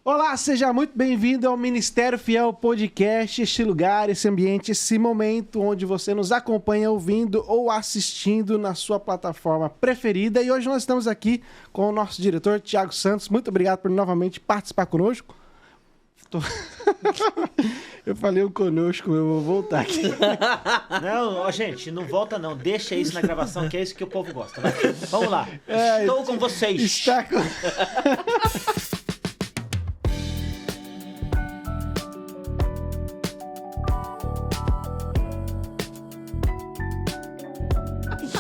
Olá, seja muito bem-vindo ao Ministério Fiel Podcast, este lugar, esse ambiente, esse momento onde você nos acompanha ouvindo ou assistindo na sua plataforma preferida. E hoje nós estamos aqui com o nosso diretor, Thiago Santos. Muito obrigado por novamente participar conosco. Eu falei o conosco, eu vou voltar aqui. Não, gente, não volta não. Deixa isso na gravação, que é isso que o povo gosta. Vai. Vamos lá. Estou com vocês. Está com...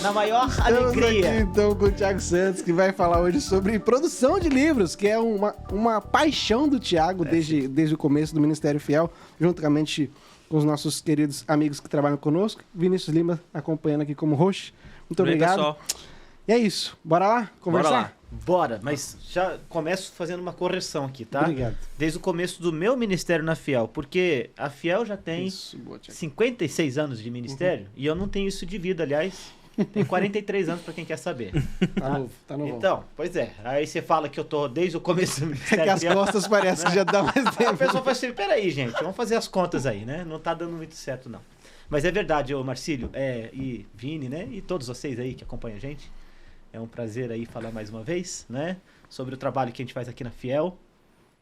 Na maior Estamos alegria. aqui, então, com o Thiago Santos, que vai falar hoje sobre produção de livros, que é uma paixão do Thiago desde o começo do Ministério Fiel, juntamente com os nossos queridos amigos que trabalham conosco. Vinícius Lima acompanhando aqui como host. Muito obrigado. Pessoal. E é isso. Bora lá conversar? Bora lá. Bora, mas já começo fazendo uma correção aqui, tá? Obrigado. Desde o começo do meu ministério na Fiel, porque a Fiel já tem 56 anos de ministério, e eu não tenho isso de vida, aliás. Tem 43 anos pra quem quer saber. Tá novo. Então, pois é. Aí você fala que eu tô desde o começo do ministério. É que as costas parecem que já dá mais tempo. A pessoa fala assim, peraí, gente, vamos fazer as contas aí, né? Não tá dando muito certo, não. Mas é verdade, ô Marcílio, e Vini, né? E todos vocês aí que acompanham a gente. É um prazer aí falar mais uma vez, né? Sobre o trabalho que a gente faz aqui na Fiel.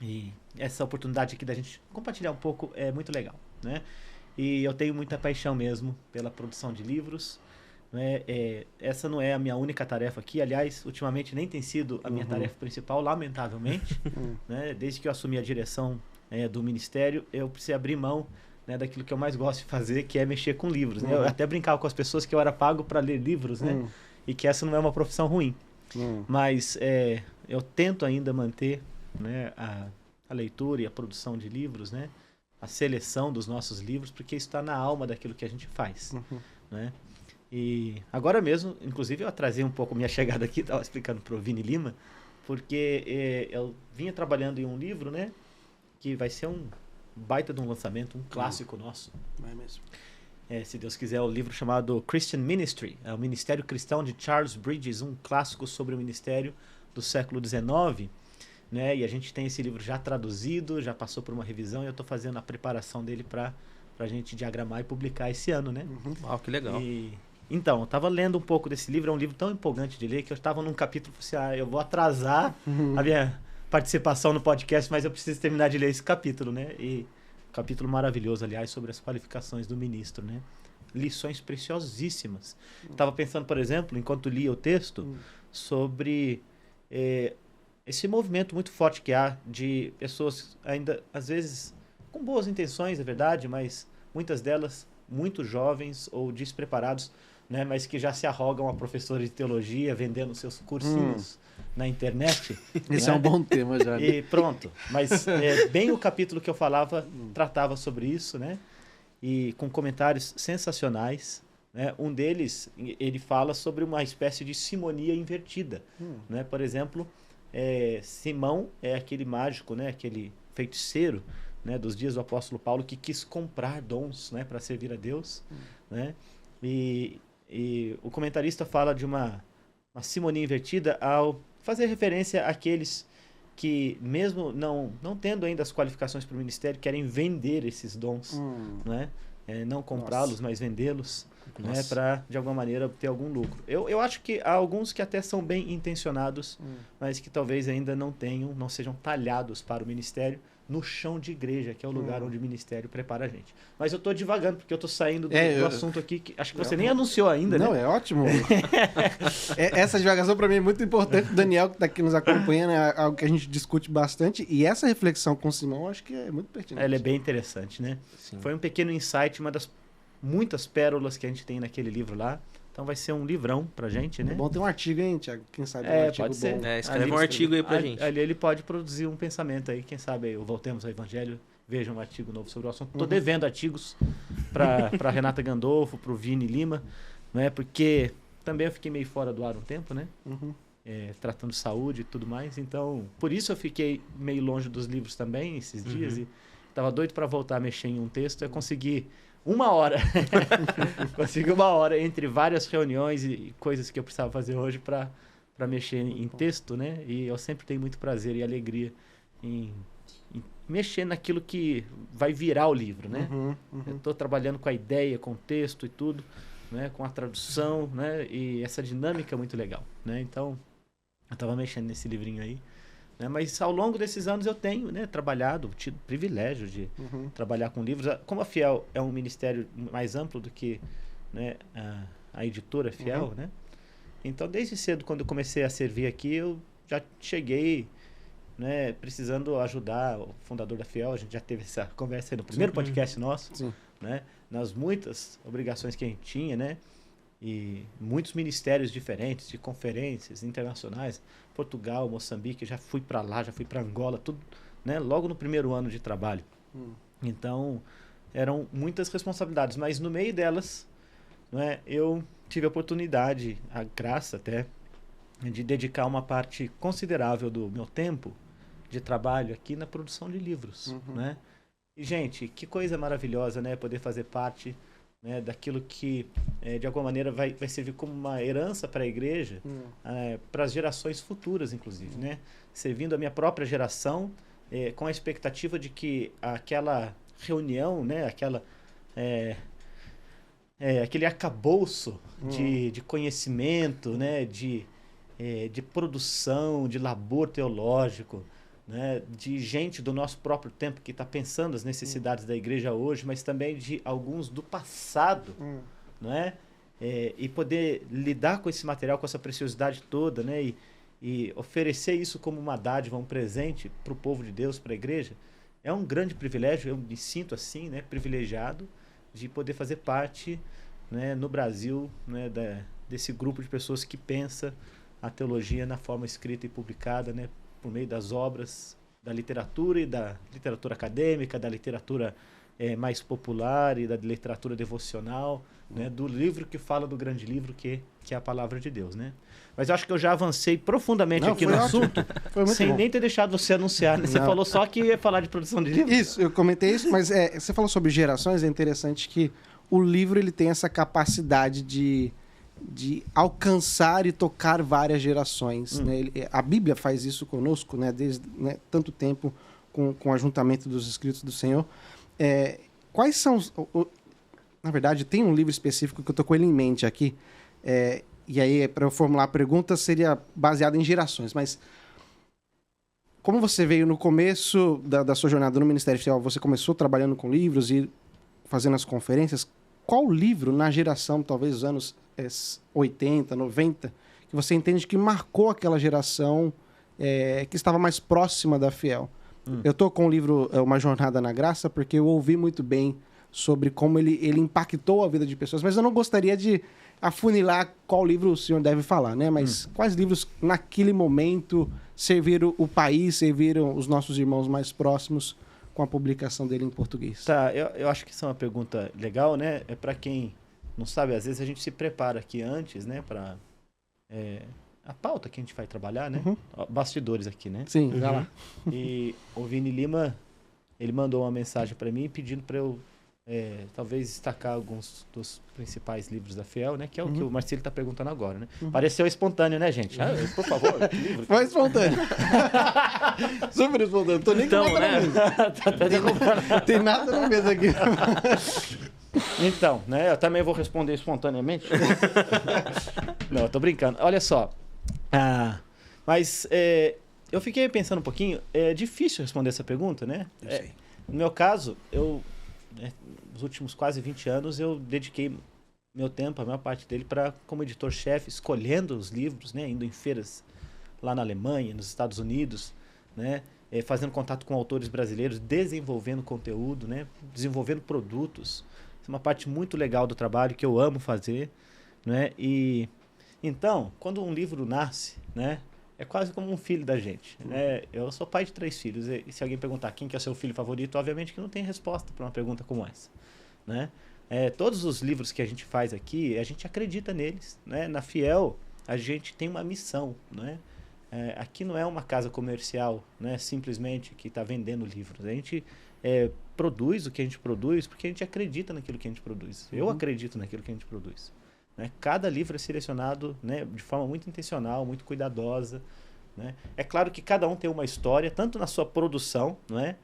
E essa oportunidade aqui da gente compartilhar um pouco é muito legal, né? E eu tenho muita paixão mesmo pela produção de livros. Né? Essa não é a minha única tarefa aqui, aliás, ultimamente nem tem sido a minha tarefa principal, lamentavelmente, né? Desde que eu assumi a direção do Ministério, eu precisei abrir mão, né, daquilo que eu mais gosto de fazer, que é mexer com livros, né? Eu até brincava com as pessoas que eu era pago para ler livros, né? E que essa não é uma profissão ruim, mas eu tento ainda manter, né, a leitura e a produção de livros, né? A seleção dos nossos livros, porque isso está na alma daquilo que a gente faz, né? E agora mesmo, inclusive, eu atrasei um pouco minha chegada aqui, estava explicando para o Vini Lima, porque eu vinha trabalhando em um livro, né, que vai ser um baita de um lançamento, um clássico nosso. É mesmo. Se Deus quiser, o livro chamado Christian Ministry, é o Ministério Cristão de Charles Bridges, um clássico sobre o ministério do século XIX, né, e a gente tem esse livro já traduzido, já passou por uma revisão, e eu estou fazendo a preparação dele para a gente diagramar e publicar esse ano, né? Uau, que legal. Então, eu estava lendo um pouco desse livro, é um livro tão empolgante de ler que eu estava num capítulo, assim, eu vou atrasar a minha participação no podcast, mas eu preciso terminar de ler esse capítulo, né? E capítulo maravilhoso, aliás, sobre as qualificações do ministro, né? Lições preciosíssimas. Estava pensando, por exemplo, enquanto lia o texto, sobre esse movimento muito forte que há de pessoas ainda, às vezes, com boas intenções, é verdade, mas muitas delas muito jovens ou despreparados, né, mas que já se arrogam a professores de teologia, vendendo seus cursinhos na internet. Esse né? é um bom tema já. Né? E pronto. Mas bem o capítulo que eu falava tratava sobre isso, né? E com comentários sensacionais. Né? Um deles, ele fala sobre uma espécie de simonia invertida. Né? Por exemplo, Simão é aquele mágico, né? Aquele feiticeiro, né, dos dias do apóstolo Paulo, que quis comprar dons, né, para servir a Deus, né? E o comentarista fala de uma simonia invertida ao fazer referência àqueles que, mesmo não tendo ainda as qualificações para o ministério, querem vender esses dons, né? Não comprá-los, mas vendê-los, né, para, de alguma maneira, ter algum lucro. Eu acho que há alguns que até são bem intencionados, mas que talvez ainda não sejam talhados para o ministério, no chão de igreja, que é o lugar onde o ministério prepara a gente. Mas eu tô divagando, porque eu tô saindo do assunto aqui, que acho que você nem anunciou ainda, não, né? É ótimo. Essa divagação para mim é muito importante. O Daniel, que tá aqui nos acompanhando, é algo que a gente discute bastante. E essa reflexão com o Simão, acho que é muito pertinente. Ela é bem interessante, né? Sim. Foi um pequeno insight, uma das muitas pérolas que a gente tem naquele livro lá. Então vai ser um livrão pra gente, né? É bom ter um artigo, hein, Thiago? Quem sabe um artigo pode ser. bom. Escreve um artigo aí pra gente. Ali ele pode produzir um pensamento aí, quem sabe aí, Voltemos ao Evangelho, veja um artigo novo sobre o assunto. Tô devendo artigos pra Renata Gandolfo, pro Vini Lima, né? Porque também eu fiquei meio fora do ar um tempo, né? Tratando saúde e tudo mais. Então, por isso eu fiquei meio longe dos livros também esses dias e tava doido pra voltar a mexer em um texto. Eu consegui 1 hora. Consegui 1 hora entre várias reuniões e coisas que eu precisava fazer hoje para mexer em texto, né? E eu sempre tenho muito prazer e alegria em mexer naquilo que vai virar o livro, né? Eu estou trabalhando com a ideia, com o texto e tudo, né? Com a tradução, né? E essa dinâmica é muito legal, né? Então, eu estava mexendo nesse livrinho aí, né? Mas ao longo desses anos eu tenho, né, trabalhado, tido o privilégio de trabalhar com livros. Como a Fiel é um ministério mais amplo do que, né, a editora Fiel, né? Então, desde cedo, quando eu comecei a servir aqui, eu já cheguei, né, precisando ajudar o fundador da Fiel. A gente já teve essa conversa aí no primeiro podcast nosso, né? Nas muitas obrigações que a gente tinha, né? E muitos ministérios diferentes, de conferências internacionais, Portugal, Moçambique, já fui para lá, já fui para Angola, tudo, né? Logo no primeiro ano de trabalho. Então, eram muitas responsabilidades, mas no meio delas, né, eu tive a oportunidade, a graça até, de dedicar uma parte considerável do meu tempo de trabalho aqui na produção de livros, né? E, gente, que coisa maravilhosa, né? Poder fazer parte, né, daquilo que, de alguma maneira, vai servir como uma herança para a igreja, para as gerações futuras, inclusive, né? Servindo a minha própria geração, com a expectativa de que aquela reunião, né, aquele arcabouço de conhecimento, né, de produção, de labor teológico, né, de gente do nosso próprio tempo que está pensando as necessidades da igreja hoje, mas também de alguns do passado, né, e poder lidar com esse material, com essa preciosidade toda, né, e oferecer isso como uma dádiva, um presente para o povo de Deus, para a igreja, é um grande privilégio. Eu me sinto assim, né, privilegiado de poder fazer parte, né, no Brasil, né, desse grupo de pessoas que pensa a teologia na forma escrita e publicada, né, por meio das obras da literatura e da literatura acadêmica, da literatura mais popular e da literatura devocional, né, do livro que fala do grande livro que é a palavra de Deus, né? Mas eu acho que eu já avancei profundamente aqui no assunto, sem nem ter deixado você anunciar, né? Você falou só que ia falar de produção de livros. Isso, eu comentei isso, mas você falou sobre gerações, é interessante que o livro ele tem essa capacidade de alcançar e tocar várias gerações, né? A Bíblia faz isso conosco, né? Desde, né, tanto tempo com o ajuntamento dos escritos do Senhor. Quais são na verdade, tem um livro específico que eu tô com ele em mente aqui, e aí, para eu formular a pergunta, seria baseado em gerações, mas como você veio no começo da sua jornada no Ministério Fiel, você começou trabalhando com livros e fazendo as conferências, qual livro na geração, talvez os anos 80, 90, que você entende que marcou aquela geração que estava mais próxima da Fiel? Eu tô com o livro Uma Jornada na Graça, porque eu ouvi muito bem sobre como ele impactou a vida de pessoas, mas eu não gostaria de afunilar qual livro o senhor deve falar, né? Mas quais livros naquele momento serviram o país, serviram os nossos irmãos mais próximos com a publicação dele em português? Tá, eu acho que isso é uma pergunta legal, né? É para quem não sabe, às vezes a gente se prepara aqui antes, né? Para a pauta que a gente vai trabalhar, né? Bastidores aqui, né? Sim, vai lá. E o Vini Lima, ele mandou uma mensagem para mim pedindo para eu talvez destacar alguns dos principais livros da Fiel, né? Que é o que o Marcelo está perguntando agora, né? Pareceu espontâneo, né, gente? Por favor, livro. Foi espontâneo. Super espontâneo. Tô nem então, né? Tem nada na mesa aqui. Então, né? Eu também vou responder espontaneamente. Não, eu tô brincando. Olha só. Mas eu fiquei pensando um pouquinho. É difícil responder essa pergunta, né? No meu caso, nos últimos quase 20 anos, eu dediquei meu tempo, a maior parte dele, como editor-chefe, escolhendo os livros, né? Indo em feiras lá na Alemanha, nos Estados Unidos, né? Fazendo contato com autores brasileiros, desenvolvendo conteúdo, né? Desenvolvendo produtos. Isso é uma parte muito legal do trabalho que eu amo fazer, né? E então, quando um livro nasce, né? É quase como um filho da gente, né? Eu sou pai de 3 filhos, e se alguém perguntar quem que é o seu filho favorito, obviamente que não tem resposta para uma pergunta como essa, né? Todos os livros que a gente faz aqui, a gente acredita neles, né? Na Fiel, a gente tem uma missão, né? Aqui não é uma casa comercial, né? Simplesmente que está vendendo livros. A gente produz o que a gente produz porque a gente acredita naquilo que a gente produz. Eu acredito naquilo que a gente produz. Né? Cada livro é selecionado, né, de forma muito intencional, muito cuidadosa, né? É claro que cada um tem uma história, tanto na sua produção, não é?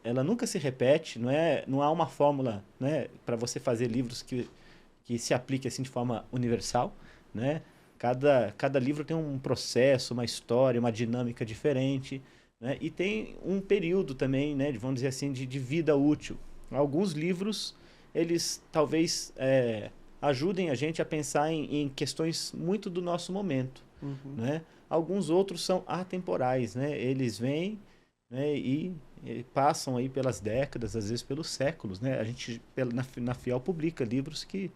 ela nunca se repete, não há uma fórmula, né, para você fazer livros que se aplique assim de forma universal, né? Cada livro tem um processo, uma história, uma dinâmica diferente, né? E tem um período também, né, vamos dizer assim, de vida útil. Alguns livros, eles talvez ajudem a gente a pensar em questões muito do nosso momento, né? Alguns outros são atemporais, né? Eles vêm, né, e passam aí pelas décadas, às vezes pelos séculos, né? A gente, na Fiel, publica livros que,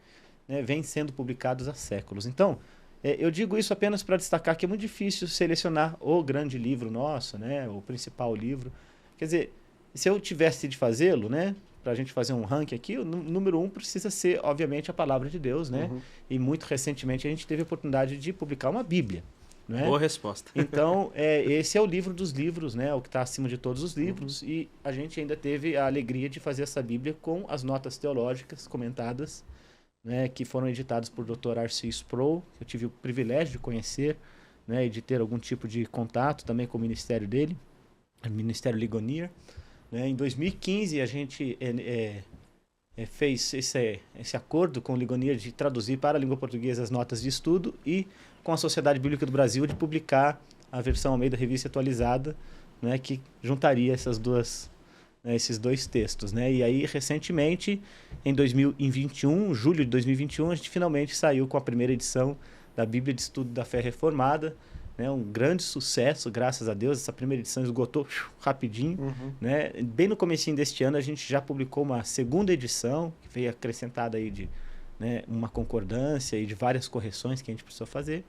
né, vêm sendo publicados há séculos. Então, eu digo isso apenas para destacar que é muito difícil selecionar o grande livro nosso, né? O principal livro. Quer dizer, se eu tivesse de fazê-lo, né, para a gente fazer um ranking aqui, o número 1 precisa ser, obviamente, a Palavra de Deus, né? E muito recentemente a gente teve a oportunidade de publicar uma Bíblia. Né? Boa resposta. Então, esse é o livro dos livros, né? O que está acima de todos os livros. E a gente ainda teve a alegria de fazer essa Bíblia com as notas teológicas comentadas, né? Que foram editadas por Dr. R.C. Sproul, que eu tive o privilégio de conhecer, né? E de ter algum tipo de contato também com o ministério dele, o Ministério Ligonier. Né? Em 2015, a gente fez esse acordo com o Ligonier de traduzir para a língua portuguesa as notas de estudo e com a Sociedade Bíblica do Brasil de publicar a versão Almeida Revista Atualizada, né, que juntaria esses dois textos. Né? E aí, recentemente, em 2021, julho de 2021, a gente finalmente saiu com a primeira edição da Bíblia de Estudo da Fé Reformada, né? Um grande sucesso, graças a Deus. Essa primeira edição esgotou rapidinho. Né? Bem no comecinho deste ano, a gente já publicou uma segunda edição, que veio acrescentada aí de, né, uma concordância e de várias correções que a gente precisou fazer,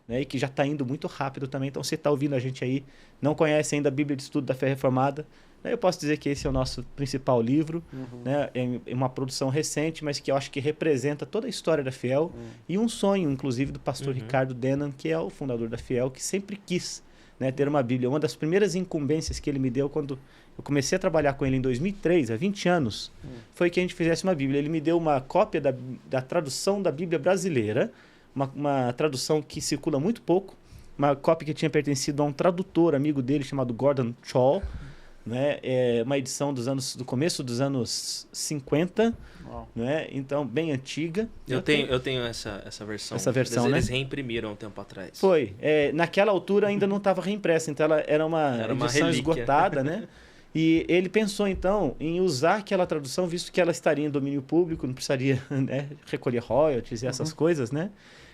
né, e que já está indo muito rápido também. Então, você está ouvindo a gente aí, não conhece ainda a Bíblia de Estudo da Fé Reformada, né, eu posso dizer que esse é o nosso principal livro, né, é uma produção recente, mas que eu acho que representa toda a história da Fiel e um sonho, inclusive, do pastor Ricardo Denham, que é o fundador da Fiel, que sempre quis, né, ter uma Bíblia. Uma das primeiras incumbências que ele me deu quando eu comecei a trabalhar com ele em 2003, há 20 anos, foi que a gente fizesse uma Bíblia. Ele me deu uma cópia da tradução da Bíblia brasileira, uma tradução que circula muito pouco, uma cópia que tinha pertencido a um tradutor amigo dele chamado Gordon Chall, né? Uma edição do começo dos anos 50, né? Então, bem antiga. Eu tenho essa versão. Essa versão, né? Eles reimprimiram um tempo atrás. Foi. Naquela altura ainda não estava reimpressa, então ela era uma edição esgotada, né? E ele pensou, então, em usar aquela tradução, visto que ela estaria em domínio público, não precisaria, né, recolher royalties e essas coisas, né?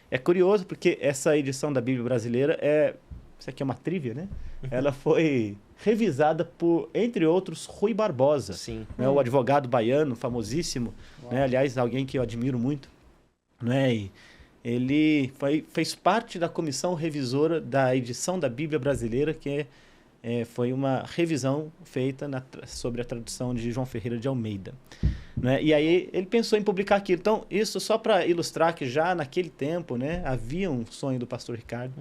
É curioso, porque essa edição da Bíblia brasileira isso aqui é uma trivia, né? Ela foi revisada por, entre outros, Rui Barbosa. Sim. Né? O advogado baiano, famosíssimo. Né? Aliás, alguém que eu admiro muito. Né? E ele fez parte da comissão revisora da edição da Bíblia brasileira, que foi uma revisão feita sobre a tradução de João Ferreira de Almeida. Né? E aí ele pensou em publicar aquilo. Então, isso só para ilustrar que já naquele tempo, né, havia um sonho do pastor Ricardo.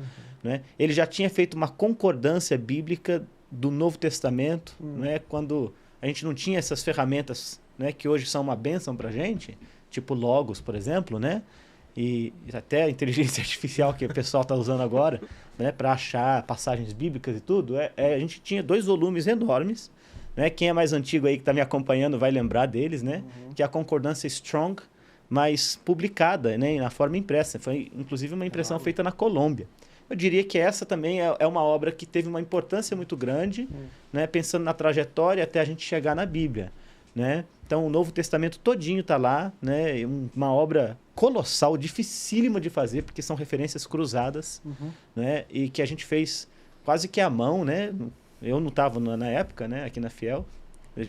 Né? Ele já tinha feito uma concordância bíblica do Novo Testamento, né, quando a gente não tinha essas ferramentas, né, que hoje são uma bênção para a gente, tipo Logos, por exemplo, né? E até a inteligência artificial que o pessoal está usando agora, né, para achar passagens bíblicas e tudo, a gente tinha 2 volumes enormes, né? Quem é mais antigo aí que está me acompanhando vai lembrar deles, né? Que é a Concordância Strong, mas publicada, né, na forma impressa. Foi inclusive uma impressão feita na Colômbia. Eu diria que essa também é uma obra que teve uma importância muito grande, né, pensando na trajetória até a gente chegar na Bíblia. Né? Então, o Novo Testamento todinho está lá, né? Uma obra colossal, dificílima de fazer, porque são referências cruzadas, né? E que a gente fez quase que à mão. Né? Eu não estava na época, né, aqui na Fiel.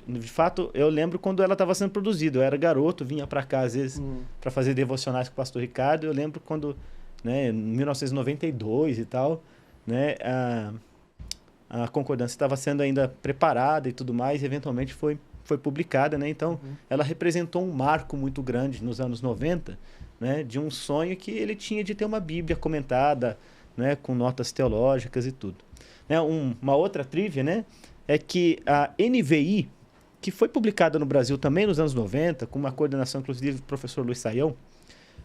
De fato, eu lembro quando ela estava sendo produzida. Eu era garoto, vinha para cá às vezes para fazer devocionais com o pastor Ricardo. Eu lembro quando, né, em 1992 e tal, né, a concordância estava sendo ainda preparada e tudo mais, e eventualmente foi publicada, né? Então, ela representou um marco muito grande nos anos 90, né, de um sonho que ele tinha de ter uma Bíblia comentada, né, com notas teológicas e tudo. Né, uma outra trivia, né, é que a NVI, que foi publicada no Brasil também nos anos 90, com uma coordenação, inclusive, do professor Luiz Saião,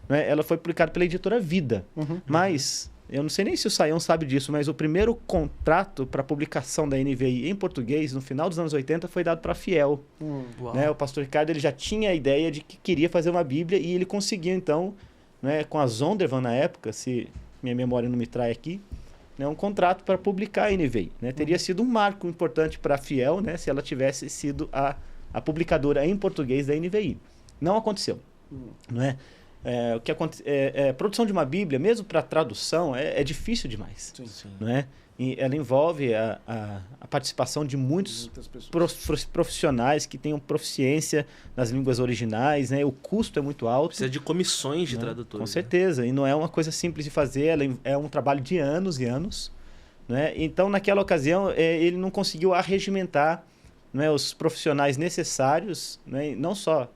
né, ela foi publicada pela editora Vida, mas eu não sei nem se o Saião sabe disso, mas o primeiro contrato para publicação da NVI em português, no final dos anos 80, foi dado para a Fiel. Uau. Né? O pastor Ricardo ele já tinha a ideia de que queria fazer uma Bíblia e ele conseguiu, então, né, com a Zondervan na época, se minha memória não me trai aqui, né, um contrato para publicar a NVI. Né? Teria sido um marco importante para a Fiel, né, se ela tivesse sido a publicadora em português da NVI. Não aconteceu. Não é? O que produção de uma Bíblia, mesmo para tradução, é difícil demais. Sim. Não é? E ela envolve a participação de muitas profissionais que tenham proficiência nas línguas originais, né? O custo é muito alto. Precisa de comissões de né? tradutores. Com certeza, e não é uma coisa simples de fazer, é um trabalho de anos e anos. Né? Então, naquela ocasião, ele não conseguiu arregimentar, né, os profissionais necessários, né, não só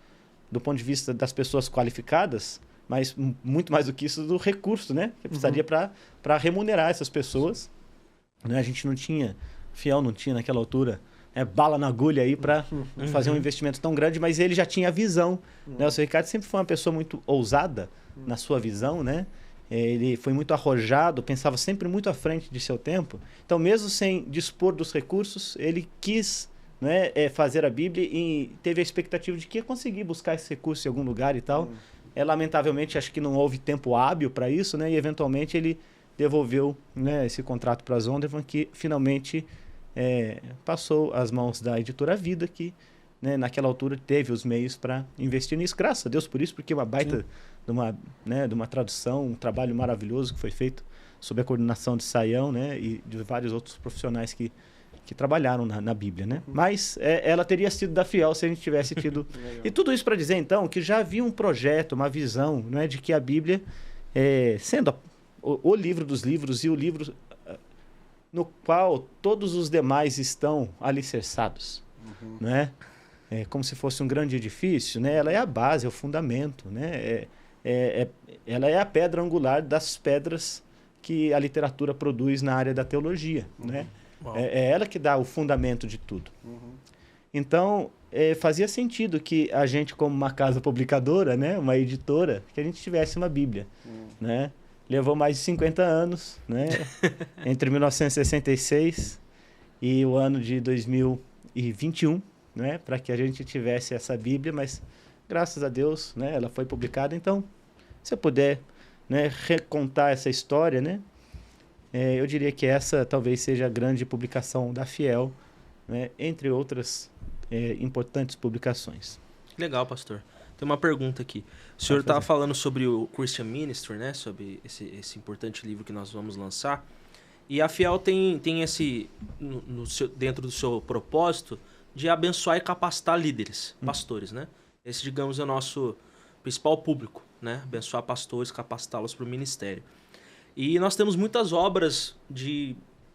do ponto de vista das pessoas qualificadas, mas muito mais do que isso, do recurso, né? Que precisaria para remunerar essas pessoas. Né? A gente não tinha, Fiel não tinha naquela altura, bala na agulha aí para fazer um investimento tão grande, mas ele já tinha a visão. Né? O seu Ricardo sempre foi uma pessoa muito ousada na sua visão, né? Ele foi muito arrojado, pensava sempre muito à frente de seu tempo. Então, mesmo sem dispor dos recursos, ele quis, né, fazer a Bíblia e teve a expectativa de que ia conseguir buscar esse recurso em algum lugar e tal. Lamentavelmente, acho que não houve tempo hábil para isso, né? E eventualmente ele devolveu, né, esse contrato para a Zondervan, que finalmente passou às mãos da editora Vida, que, né, naquela altura teve os meios para investir nisso. Graças a Deus por isso, porque uma baita de uma tradução, um trabalho maravilhoso que foi feito sob a coordenação de Saião, né, e de vários outros profissionais que trabalharam na Bíblia, né? Mas ela teria sido da Fiel se a gente tivesse tido... E tudo isso para dizer, então, que já havia um projeto, uma visão, né, de que a Bíblia, sendo o livro dos livros e o livro no qual todos os demais estão alicerçados, né? Como se fosse um grande edifício, né? Ela é a base, é o fundamento, né? Ela é a pedra angular das pedras que a literatura produz na área da teologia, né? É ela que dá o fundamento de tudo. Então, fazia sentido que a gente, como uma casa publicadora, né, uma editora, que a gente tivesse uma Bíblia. Né? Levou mais de 50 anos, né? Entre 1966 e o ano de 2021, né, para que a gente tivesse essa Bíblia, mas graças a Deus, né, ela foi publicada. Então, se eu puder, né, recontar essa história, né, eu diria que essa talvez seja a grande publicação da Fiel, né, entre outras importantes publicações. Legal, pastor. Tem uma pergunta aqui. O senhor estava falando sobre o Christian Ministry, né, sobre esse importante livro que nós vamos lançar. E a Fiel tem esse, dentro do seu propósito, de abençoar e capacitar líderes, pastores, né? Esse, digamos, é o nosso principal público, né? Abençoar pastores, capacitá-los para o ministério. E nós temos muitas obras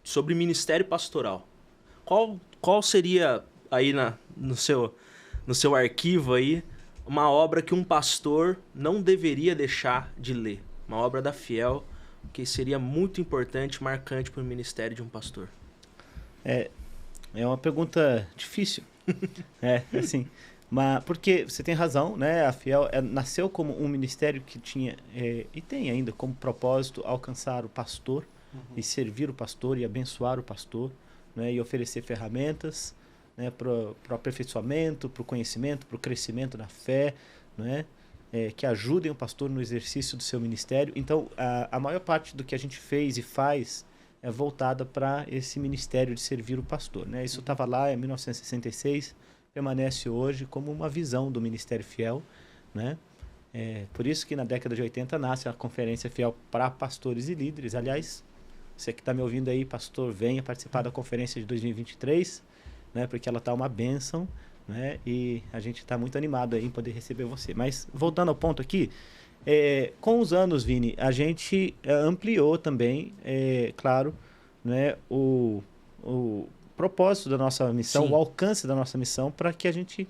sobre ministério pastoral. Qual seria aí no seu arquivo aí uma obra que um pastor não deveria deixar de ler? Uma obra da Fiel que seria muito importante, marcante para o ministério de um pastor. É uma pergunta difícil. Assim, mas porque você tem razão, né? A Fiel nasceu como um ministério que tinha e tem ainda como propósito alcançar o pastor e servir o pastor e abençoar o pastor, né? E oferecer ferramentas, né, para o aperfeiçoamento, para o conhecimento, para o crescimento na fé, né? Que ajudem o pastor no exercício do seu ministério. Então, a maior parte do que a gente fez e faz é voltada para esse ministério de servir o pastor, né? Isso estava lá em 1966, permanece hoje como uma visão do Ministério Fiel, né? Por isso que na década de 80 nasce a Conferência Fiel para Pastores e Líderes. Aliás, você que está me ouvindo aí, pastor, venha participar da conferência de 2023, né? Porque ela está uma bênção, né? E a gente está muito animado aí em poder receber você. Mas voltando ao ponto aqui, com os anos, Vini, a gente ampliou também, claro, né, o propósito da nossa missão, Sim. o alcance da nossa missão, para que a gente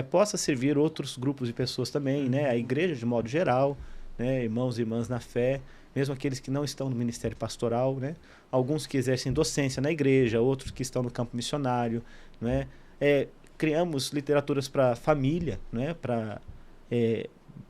possa servir outros grupos de pessoas também, né, a igreja de modo geral, né, irmãos e irmãs na fé, mesmo aqueles que não estão no ministério pastoral, né, alguns que exercem docência na igreja, outros que estão no campo missionário, né, criamos literaturas para família, né, para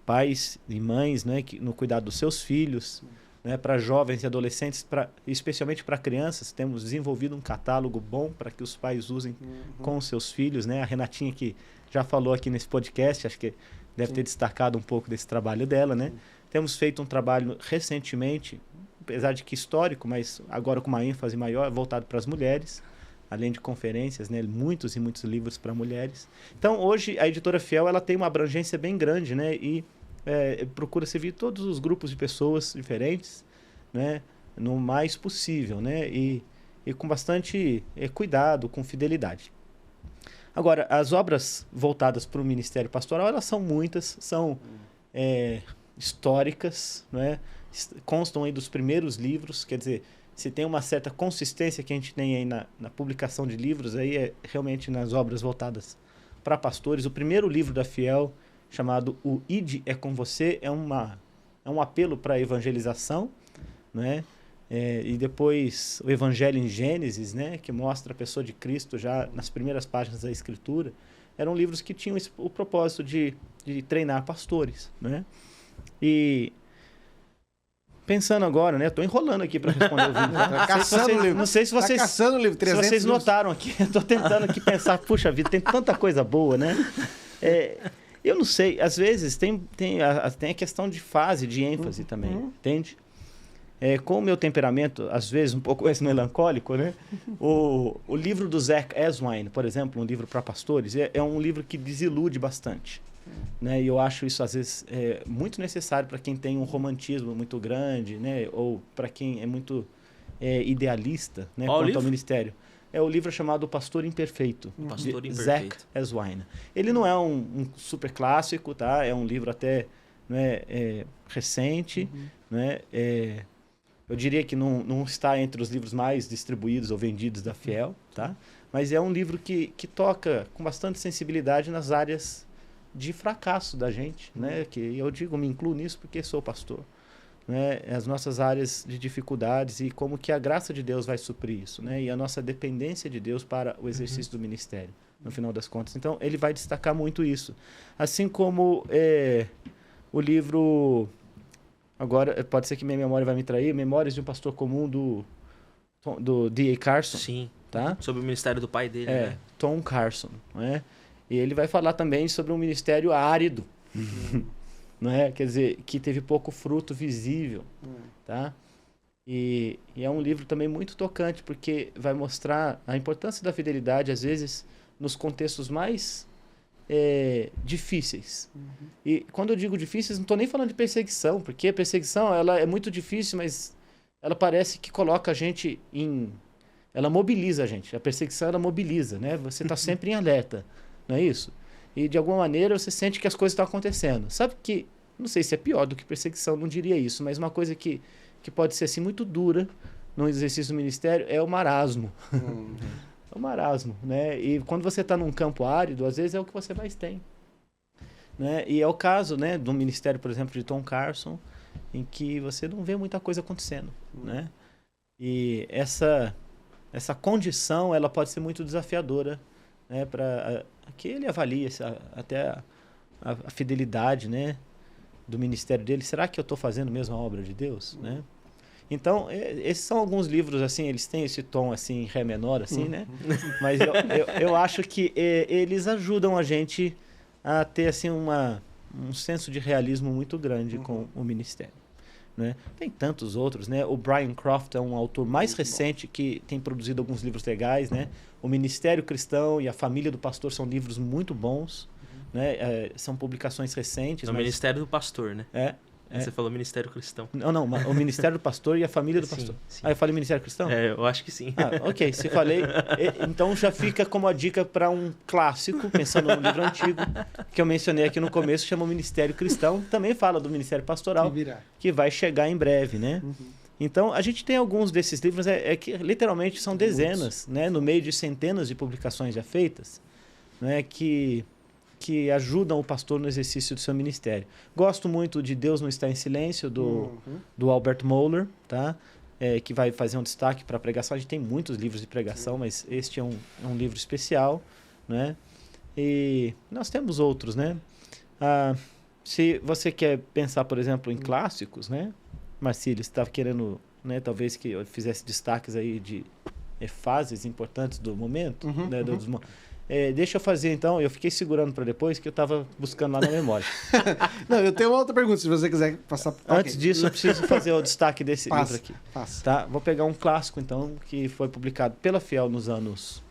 pais e mães, né, no cuidado dos seus filhos, né, para jovens e adolescentes, especialmente para crianças. Temos desenvolvido um catálogo bom para que os pais usem com os seus filhos, né? A Renatinha, que já falou aqui nesse podcast, acho que deve ter destacado um pouco desse trabalho dela, né? Temos feito um trabalho recentemente, apesar de que histórico, mas agora com uma ênfase maior, voltado para as mulheres, além de conferências, né? Muitos e muitos livros para mulheres. Então, hoje, a Editora Fiel, ela tem uma abrangência bem grande, né? E procura servir todos os grupos de pessoas diferentes, né? No mais possível, né? E com bastante cuidado, com fidelidade. Agora, as obras voltadas para o Ministério Pastoral, elas são muitas, são históricas, né? Constam aí dos primeiros livros, quer dizer, se tem uma certa consistência que a gente tem aí na publicação de livros, aí é realmente nas obras voltadas para pastores. O primeiro livro da Fiel, chamado O Ide é com Você, é um apelo para a evangelização, né? E depois o Evangelho em Gênesis, né? Que mostra a pessoa de Cristo já nas primeiras páginas da Escritura. Eram livros que tinham o propósito de treinar pastores, né? E pensando agora, né? Eu tô enrolando aqui para responder o vídeo. Tá caçando o livro. Não sei se vocês, tá caçando o livro, 300 se vocês notaram aqui. Eu tô tentando aqui pensar, puxa vida, tem tanta coisa boa, né? Eu não sei, às vezes tem a questão de fase, de ênfase também, entende? Com o meu temperamento, às vezes, um pouco mais melancólico, né? O livro do Zach Eswine, por exemplo, um livro para pastores, é um livro que desilude bastante. Né? E eu acho isso, às vezes, muito necessário para quem tem um romantismo muito grande, né? Ou para quem é muito idealista, né? Quanto ao ministério. É o livro chamado O Pastor Imperfeito, Pastor de Zach Eswine. Ele não é um super clássico, tá? É um livro até recente, né? Eu diria que não está entre os livros mais distribuídos ou vendidos da Fiel, tá? Mas é um livro que toca com bastante sensibilidade nas áreas de fracasso da gente, né? Que eu digo, me incluo nisso porque sou pastor. Né? As nossas áreas de dificuldades e como que a graça de Deus vai suprir isso, né? E a nossa dependência de Deus para o exercício do ministério, no final das contas. Então, ele vai destacar muito isso. Assim como o livro, agora, pode ser que minha memória vai me trair, Memórias de um Pastor Comum, do D.A. Carson. Sim, tá? Sobre o ministério do pai dele, né? Tom Carson, né? E ele vai falar também sobre um ministério árido, não é? Quer dizer, que teve pouco fruto visível, tá? E é um livro também muito tocante, porque vai mostrar a importância da fidelidade, às vezes, nos contextos mais difíceis. E quando eu digo difíceis, não estou nem falando de perseguição, porque a perseguição ela é muito difícil, mas ela parece que coloca a gente ela mobiliza a gente. A perseguição, ela mobiliza, né? Você está sempre em alerta, não é isso? E, de alguma maneira, você sente que as coisas estão acontecendo. Sabe que, não sei se é pior do que perseguição, não diria isso, mas uma coisa que pode ser, assim, muito dura no exercício do ministério é o marasmo. É o marasmo, né? E quando você está num campo árido, às vezes é o que você mais tem. Né? E é o caso, né, do ministério, por exemplo, de Tom Carson, em que você não vê muita coisa acontecendo, né? E essa condição, ela pode ser muito desafiadora, né, para que ele avalie até a fidelidade, né, do ministério dele. Será que eu estou fazendo mesmo a obra de Deus, né? Então, esses são alguns livros, assim, eles têm esse tom, assim, ré menor, assim, né? Mas eu acho que eles ajudam a gente a ter, assim, um senso de realismo muito grande com o ministério, né? Tem tantos outros, né? O Brian Croft é um autor mais recente que tem produzido alguns livros legais, né? O Ministério Cristão e a Família do Pastor são livros muito bons, né? São publicações recentes. O Ministério do Pastor, né? Você falou Ministério Cristão. Não, o Ministério do Pastor e a Família do Pastor. Sim. Eu falei Ministério Cristão? Eu acho que sim. Ok, se falei. Então já fica como a dica para um clássico, pensando no livro antigo, que eu mencionei aqui no começo, chama o Ministério Cristão. Também fala do Ministério Pastoral, que vai chegar em breve, né? Então, a gente tem alguns desses livros, que literalmente são dezenas, né? No meio de centenas de publicações já feitas, né? Que ajudam o pastor no exercício do seu ministério. Gosto muito de Deus Não Está em Silêncio, do Albert Mohler, tá? Que vai fazer um destaque para a pregação. A gente tem muitos livros de pregação, mas este é um livro especial, né? E nós temos outros, né? Se você quer pensar, por exemplo, em clássicos, né? Marcílio, você estava querendo, né, talvez que eu fizesse destaques aí de fases importantes do momento, né, deixa eu fazer então, eu fiquei segurando para depois que eu estava buscando lá na memória. Não, eu tenho uma outra pergunta, se você quiser passar. Antes disso, eu preciso fazer o destaque desse livro aqui. Passa. Tá? Vou pegar um clássico então, que foi publicado pela Fiel nos anos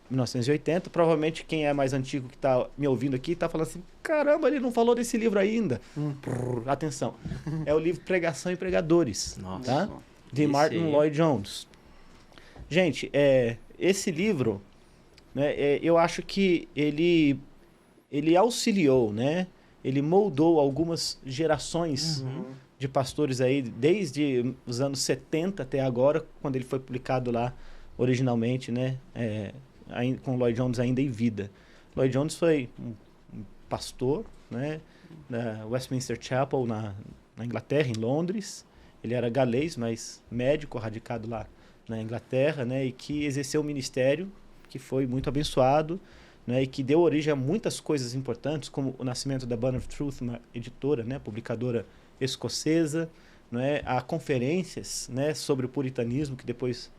1980. Provavelmente quem é mais antigo que está me ouvindo aqui está falando assim, caramba, ele não falou desse livro ainda. Atenção, é o livro Pregação e Pregadores. Nossa. Tá? De Martin Lloyd Jones. Gente, esse livro, né, eu acho que ele auxiliou, né? Ele moldou algumas gerações de pastores aí, desde os anos 70 até agora, quando ele foi publicado lá originalmente, né? Com Lloyd Jones ainda em vida. Lloyd Jones foi um pastor, né, da Westminster Chapel na Inglaterra, em Londres. Ele era galês, mas médico, radicado lá na Inglaterra, né, e que exerceu um ministério que foi muito abençoado, né, e que deu origem a muitas coisas importantes, como o nascimento da Banner of Truth, uma editora, né, publicadora escocesa, né, a conferências, né, sobre o puritanismo, que depois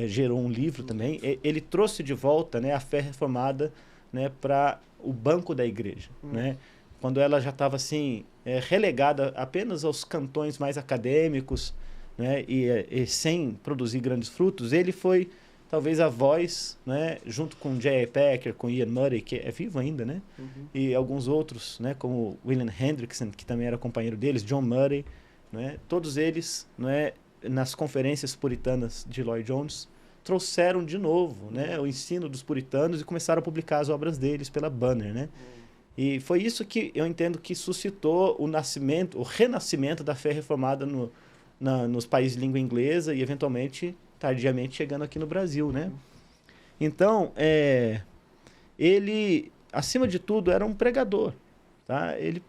gerou um livro também. Ele trouxe de volta, né, a fé reformada, né, para o banco da igreja, né, quando ela já estava assim relegada apenas aos cantões mais acadêmicos, né, e sem produzir grandes frutos. Ele foi talvez a voz, né, junto com J.I. Packer, com Ian Murray, que é vivo ainda, né, e alguns outros, né, como William Hendrickson, que também era companheiro deles, John Murray, né, todos eles, né, nas conferências puritanas de Lloyd Jones, trouxeram de novo, né, o ensino dos puritanos e começaram a publicar as obras deles pela Banner, né. E foi isso que eu entendo que suscitou o renascimento da fé reformada nos países de língua inglesa e, eventualmente, tardiamente, chegando aqui no Brasil, né. Então, ele, acima de tudo, era um pregador, tá? Ele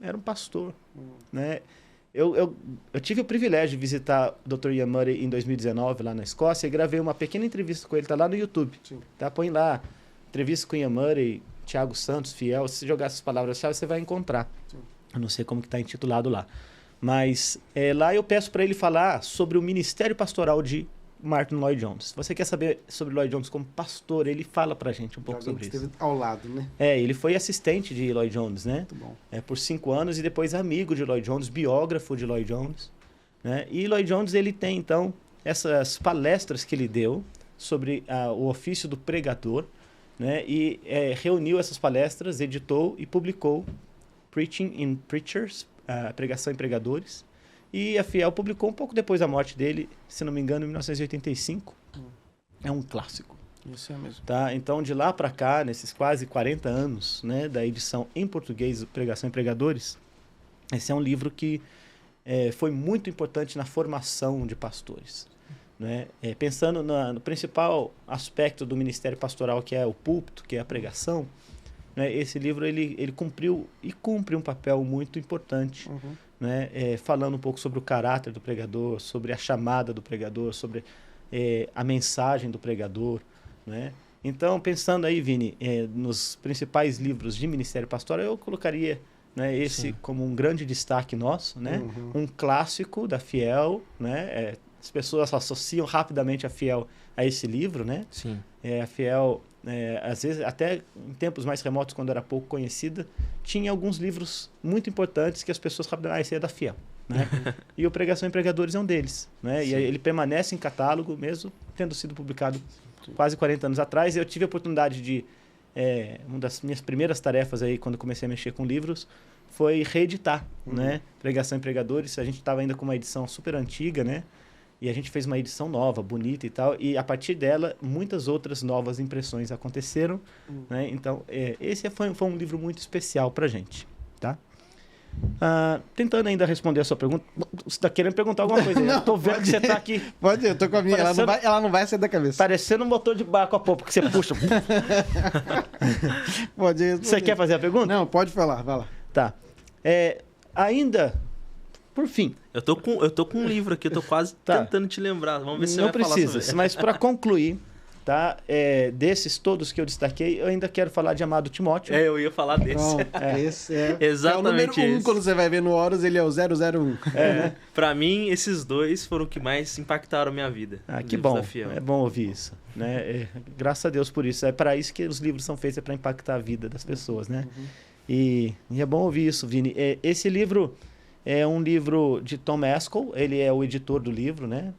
era um pastor, né. Eu tive o privilégio de visitar o Dr. Ian Murray em 2019, lá na Escócia, e gravei uma pequena entrevista com ele, tá lá no YouTube. Tá? Põe lá, entrevista com Ian Murray, Thiago Santos, Fiel, se jogar essas palavras-chave, você vai encontrar. Eu não sei como que está intitulado lá. Mas lá eu peço para ele falar sobre o ministério pastoral de Martin Lloyd Jones. Se você quer saber sobre Lloyd Jones como pastor, ele fala pra gente um pouco sobre isso. Esteve ao lado, né? Ele foi assistente de Lloyd Jones, né? Muito bom. Por 5 anos e depois amigo de Lloyd Jones, biógrafo de Lloyd Jones, né? E Lloyd Jones, ele tem, então, essas palestras que ele deu sobre o ofício do pregador, né? E reuniu essas palestras, editou e publicou Preaching in Preachers, Pregação em Pregadores. E a Fiel publicou um pouco depois da morte dele, se não me engano, em 1985. É um clássico. Isso é mesmo. Tá? Então, de lá para cá, nesses quase 40 anos, né, da edição em português do Pregação em Pregadores, esse é um livro que foi muito importante na formação de pastores. Né? Pensando no principal aspecto do ministério pastoral, que é o púlpito, que é a pregação, né, esse livro ele cumpriu e cumpre um papel muito importante. Né, falando um pouco sobre o caráter do pregador, sobre a chamada do pregador, sobre a mensagem do pregador, né? Então, pensando aí, Vini, nos principais livros de ministério pastoral, eu colocaria, né, esse como um grande destaque nosso, né? Um clássico da Fiel, né? As pessoas associam rapidamente a Fiel a esse livro, né? Sim. A Fiel, às vezes, até em tempos mais remotos, quando era pouco conhecida, tinha alguns livros muito importantes que as pessoas rapidamente... esse é da Fiel, né? E o Pregação em Pregadores é um deles, né? E ele permanece em catálogo, mesmo tendo sido publicado quase 40 anos atrás. Eu tive a oportunidade de... uma das minhas primeiras tarefas aí, quando comecei a mexer com livros, foi reeditar, né? Pregação em Pregadores. A gente estava ainda com uma edição super antiga, né? E a gente fez uma edição nova, bonita e tal. E a partir dela, muitas outras novas impressões aconteceram. Né? Então, esse foi um livro muito especial pra gente. Tá? Tentando ainda responder a sua pergunta. Você está querendo perguntar alguma coisa? Não, eu tô vendo que você tá aqui. Pode ir, eu tô com a minha. Ela não vai sair da cabeça. Parecendo um motor de barco a pouco, que você puxa. Pode ir. Você quer fazer a pergunta? Não, pode falar, vai lá. Tá. Ainda... Por fim. Eu tô com um livro aqui, eu tô quase tentando te lembrar. Vamos ver se você vai falar sobre ele. Não precisa, mas para concluir, tá? Desses todos que eu destaquei, eu ainda quero falar de Amado Timóteo. Eu ia falar desse. Esse é Exatamente o número 1, esse. quando você vai ver no Horus, ele é o 001. Pra mim, esses dois foram o que mais impactaram a minha vida. Ah, Os que livros bom. da Fiel. É bom ouvir isso, né? Graças a Deus por isso. É para isso que os livros são feitos, é para impactar a vida das pessoas, né? E é bom ouvir isso, Vini. Esse livro é um livro de Tom Maskell, ele é o editor do livro, né?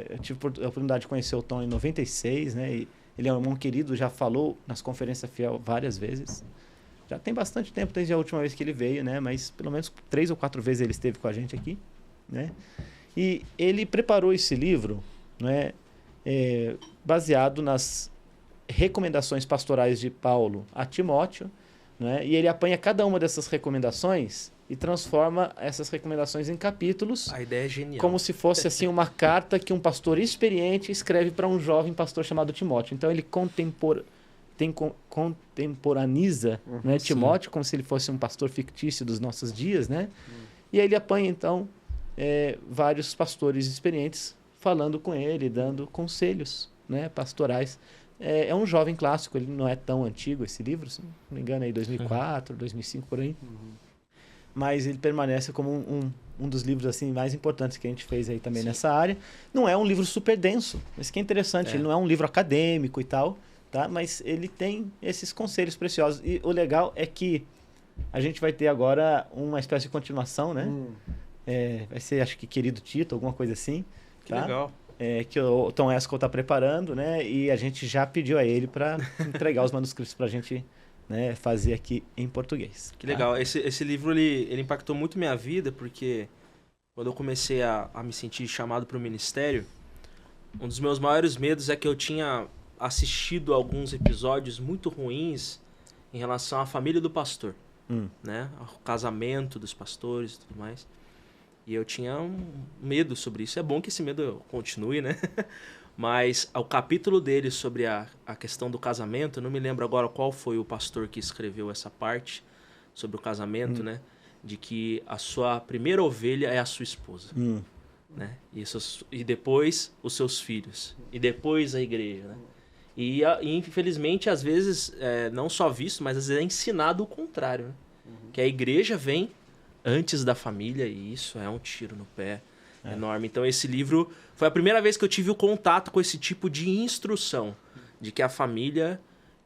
Eu tive a oportunidade de conhecer o Tom em 96, né? E ele é um irmão querido, já falou nas conferências Fiel várias vezes. Já tem bastante tempo desde a última vez que ele veio, né? Mas pelo menos 3 ou 4 vezes ele esteve com a gente aqui, né? E ele preparou esse livro, né? Baseado nas recomendações pastorais de Paulo a Timóteo, né? E ele apanha cada uma dessas recomendações e transforma essas recomendações em capítulos. A ideia é genial. Como se fosse assim uma carta que um pastor experiente escreve para um jovem pastor chamado Timóteo. Então ele contemporaniza, né, Timóteo como se ele fosse um pastor fictício dos nossos dias, né? E aí ele apanha então vários pastores experientes falando com ele, dando conselhos, né, pastorais. É um jovem clássico, ele não é tão antigo esse livro, se não me engano, aí 2004, 2005 por aí. Mas ele permanece como um dos livros assim mais importantes que a gente fez aí também nessa área. Não é um livro super denso, mas que é interessante, ele não é um livro acadêmico e tal, tá? Mas ele tem esses conselhos preciosos. E o legal é que a gente vai ter agora uma espécie de continuação, né? Vai ser, acho que Querido Tito, alguma coisa assim. Que tá? legal. Que o Tom Maskell está preparando, né? E a gente já pediu a ele para entregar os manuscritos para a gente, né, fazer aqui em português. Que legal. Esse livro ele impactou muito minha vida, porque quando eu comecei a me sentir chamado para o ministério, um dos meus maiores medos é que eu tinha assistido alguns episódios muito ruins em relação à família do pastor, né? O casamento dos pastores e tudo mais. E eu tinha um medo sobre isso. É bom que esse medo continue, né? Mas o capítulo dele sobre a questão do casamento, eu não me lembro agora qual foi o pastor que escreveu essa parte sobre o casamento, né? De que a sua primeira ovelha é a sua esposa. Né? E depois os seus filhos. E depois a igreja, né? E infelizmente, às vezes, não só visto, mas às vezes é ensinado o contrário, né? Que a igreja vem antes da família, e isso é um tiro no pé enorme. Então esse livro foi a primeira vez que eu tive o contato com esse tipo de instrução, de que a família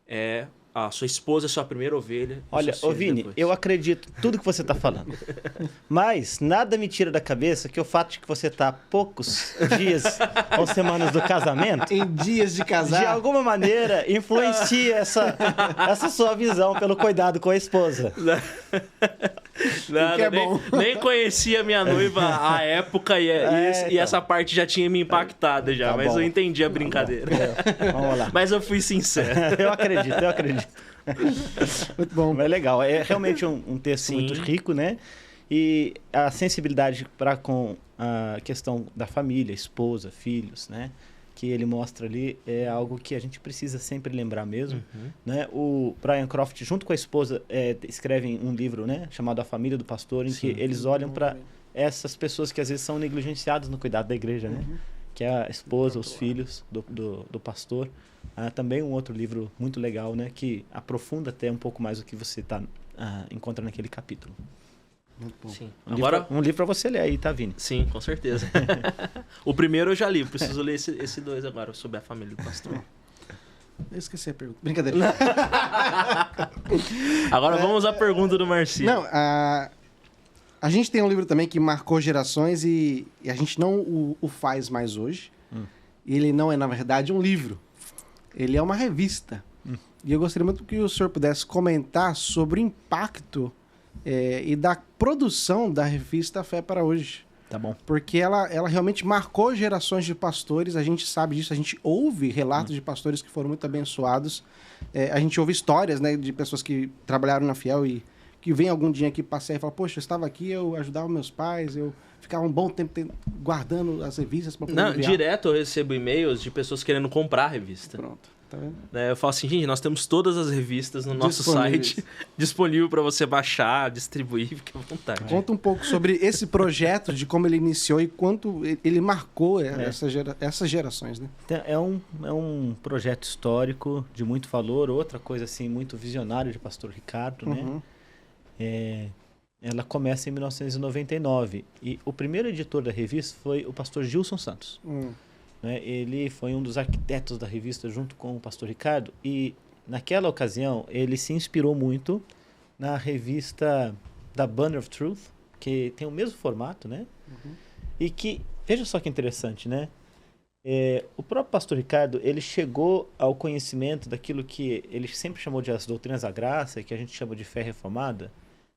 é a sua esposa, é a sua primeira ovelha. Olha, ô Vini, eu acredito em tudo que você está falando, mas nada me tira da cabeça que o fato de que você está há poucos dias ou semanas do casamento, Em dias de casar. de alguma maneira influencia essa sua visão pelo cuidado com a esposa. Nada, que é bom. nem conhecia minha noiva à época e essa parte já tinha me impactado já, Tá mas bom. eu entendi a brincadeira. Vamos lá. Mas eu fui sincero. Eu acredito. Muito bom. Mas é legal, é realmente um texto Sim. muito rico, né? E a sensibilidade para com a questão da família, esposa, filhos, né? Que ele mostra ali é algo que a gente precisa sempre lembrar mesmo, né? O Brian Croft, junto com a esposa, escrevem um livro, né? Chamado A Família do Pastor, em que eles olham para essas pessoas que às vezes são negligenciadas no cuidado da igreja, né? Que é a esposa, os filhos do pastor. Também um outro livro muito legal, né? Que aprofunda até um pouco mais o que você encontra naquele capítulo. Muito bom. Sim. Um livro para você ler aí, tá, Vini? Sim, com certeza. O primeiro eu já li, preciso ler esse 2 agora, sobre a família do pastor. Eu esqueci a pergunta. Brincadeira. Agora vamos à pergunta do Marcinho. Não, a gente tem um livro também que marcou gerações e a gente não o faz mais hoje. Ele não é, na verdade, um livro. Ele é uma revista. E eu gostaria muito que o senhor pudesse comentar sobre o impacto e da produção da revista Fé para Hoje. Tá bom. Porque ela realmente marcou gerações de pastores, a gente sabe disso, a gente ouve relatos de pastores que foram muito abençoados. A gente ouve histórias, né, de pessoas que trabalharam na Fiel e que vem algum dia aqui passear e fala, poxa, eu estava aqui, eu ajudava meus pais, eu ficava um bom tempo guardando as revistas para poder Não, enviar. direto eu recebo e-mails de pessoas querendo comprar a revista. Pronto. tá vendo? Eu falo assim, gente, nós temos todas as revistas no nosso Disponíveis. site disponível para você baixar, distribuir, fique à vontade. Conta um pouco sobre esse projeto, de como ele iniciou e quanto ele marcou essas gerações, né? Então, é um projeto histórico de muito valor, outra coisa assim, muito visionário de pastor Ricardo, né? Ela começa em 1999 e o primeiro editor da revista foi o pastor Gilson Santos. Né? Ele foi um dos arquitetos da revista junto com o pastor Ricardo e naquela ocasião ele se inspirou muito na revista da Banner of Truth, que tem o mesmo formato, né? E que, veja só que interessante, né? O próprio pastor Ricardo, ele chegou ao conhecimento daquilo que ele sempre chamou de as doutrinas da graça, que a gente chama de fé reformada,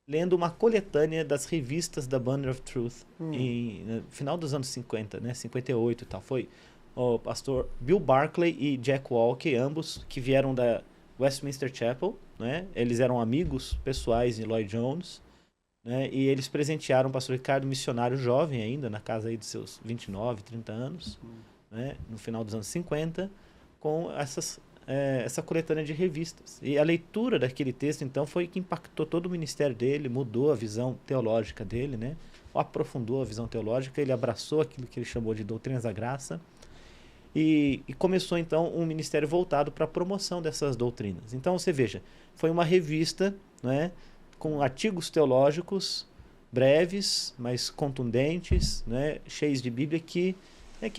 lendo uma coletânea das revistas da Banner of Truth no final dos anos 50, né? 58 e tal. Foi o pastor Bill Barclay e Jack Walke, ambos que vieram da Westminster Chapel, né? Eles eram amigos pessoais de Lloyd Jones, né? E eles presentearam o pastor Ricardo, missionário jovem ainda, na casa aí dos seus 29, 30 anos, né? No final dos anos 50, com essa coletânea de revistas. E a leitura daquele texto, então, foi que impactou todo o ministério dele, mudou a visão teológica dele, né? Aprofundou a visão teológica, ele abraçou aquilo que ele chamou de doutrinas da graça e começou, então, um ministério voltado para a promoção dessas doutrinas. Então, você veja, foi uma revista, né, com artigos teológicos breves, mas contundentes, né, cheios de Bíblia, que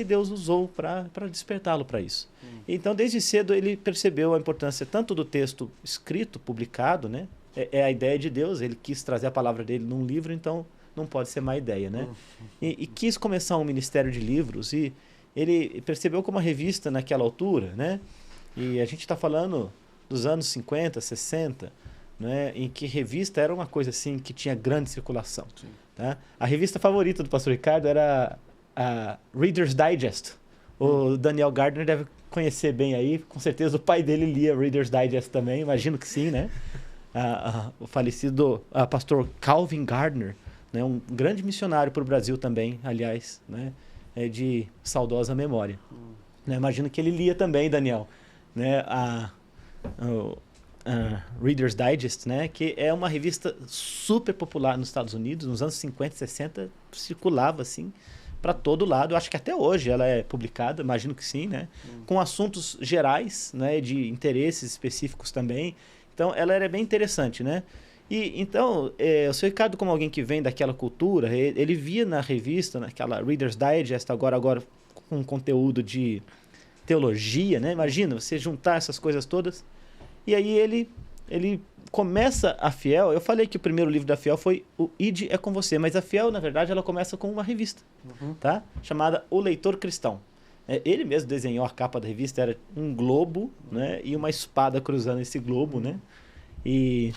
Deus usou para despertá-lo para isso. Então, desde cedo, ele percebeu a importância tanto do texto escrito, publicado, né? É a ideia de Deus, ele quis trazer a palavra dele num livro, então não pode ser má ideia, né? E quis começar um ministério de livros, e ele percebeu como a revista naquela altura, né? E a gente está falando dos anos 50, 60, né? Em que revista era uma coisa assim que tinha grande circulação. Tá? A revista favorita do pastor Ricardo era a Reader's Digest. O Daniel Gardner deve conhecer bem aí, com certeza o pai dele lia Reader's Digest também, imagino que sim, né? O falecido pastor Calvin Gardner, né? Um grande missionário para o Brasil também, aliás, né? De saudosa memória. Né? Imagino que ele lia também, Daniel, né? Reader's Digest, né? Que é uma revista super popular nos Estados Unidos, nos anos 50, 60, circulava assim para todo lado. Eu acho que até hoje ela é publicada, imagino que sim, né? Com assuntos gerais, né? De interesses específicos também. Então, ela era bem interessante, né? E então, o seu Ricardo, como alguém que vem daquela cultura, ele via na revista, naquela Reader's Digest, agora com conteúdo de teologia, né? Imagina, você juntar essas coisas todas. E aí ele começa a Fiel. Eu falei que o primeiro livro da Fiel foi o Ide é com você, mas a Fiel, na verdade, ela começa com uma revista, tá? Chamada O Leitor Cristão. Ele mesmo desenhou a capa da revista, era um globo, né? E uma espada cruzando esse globo, né? E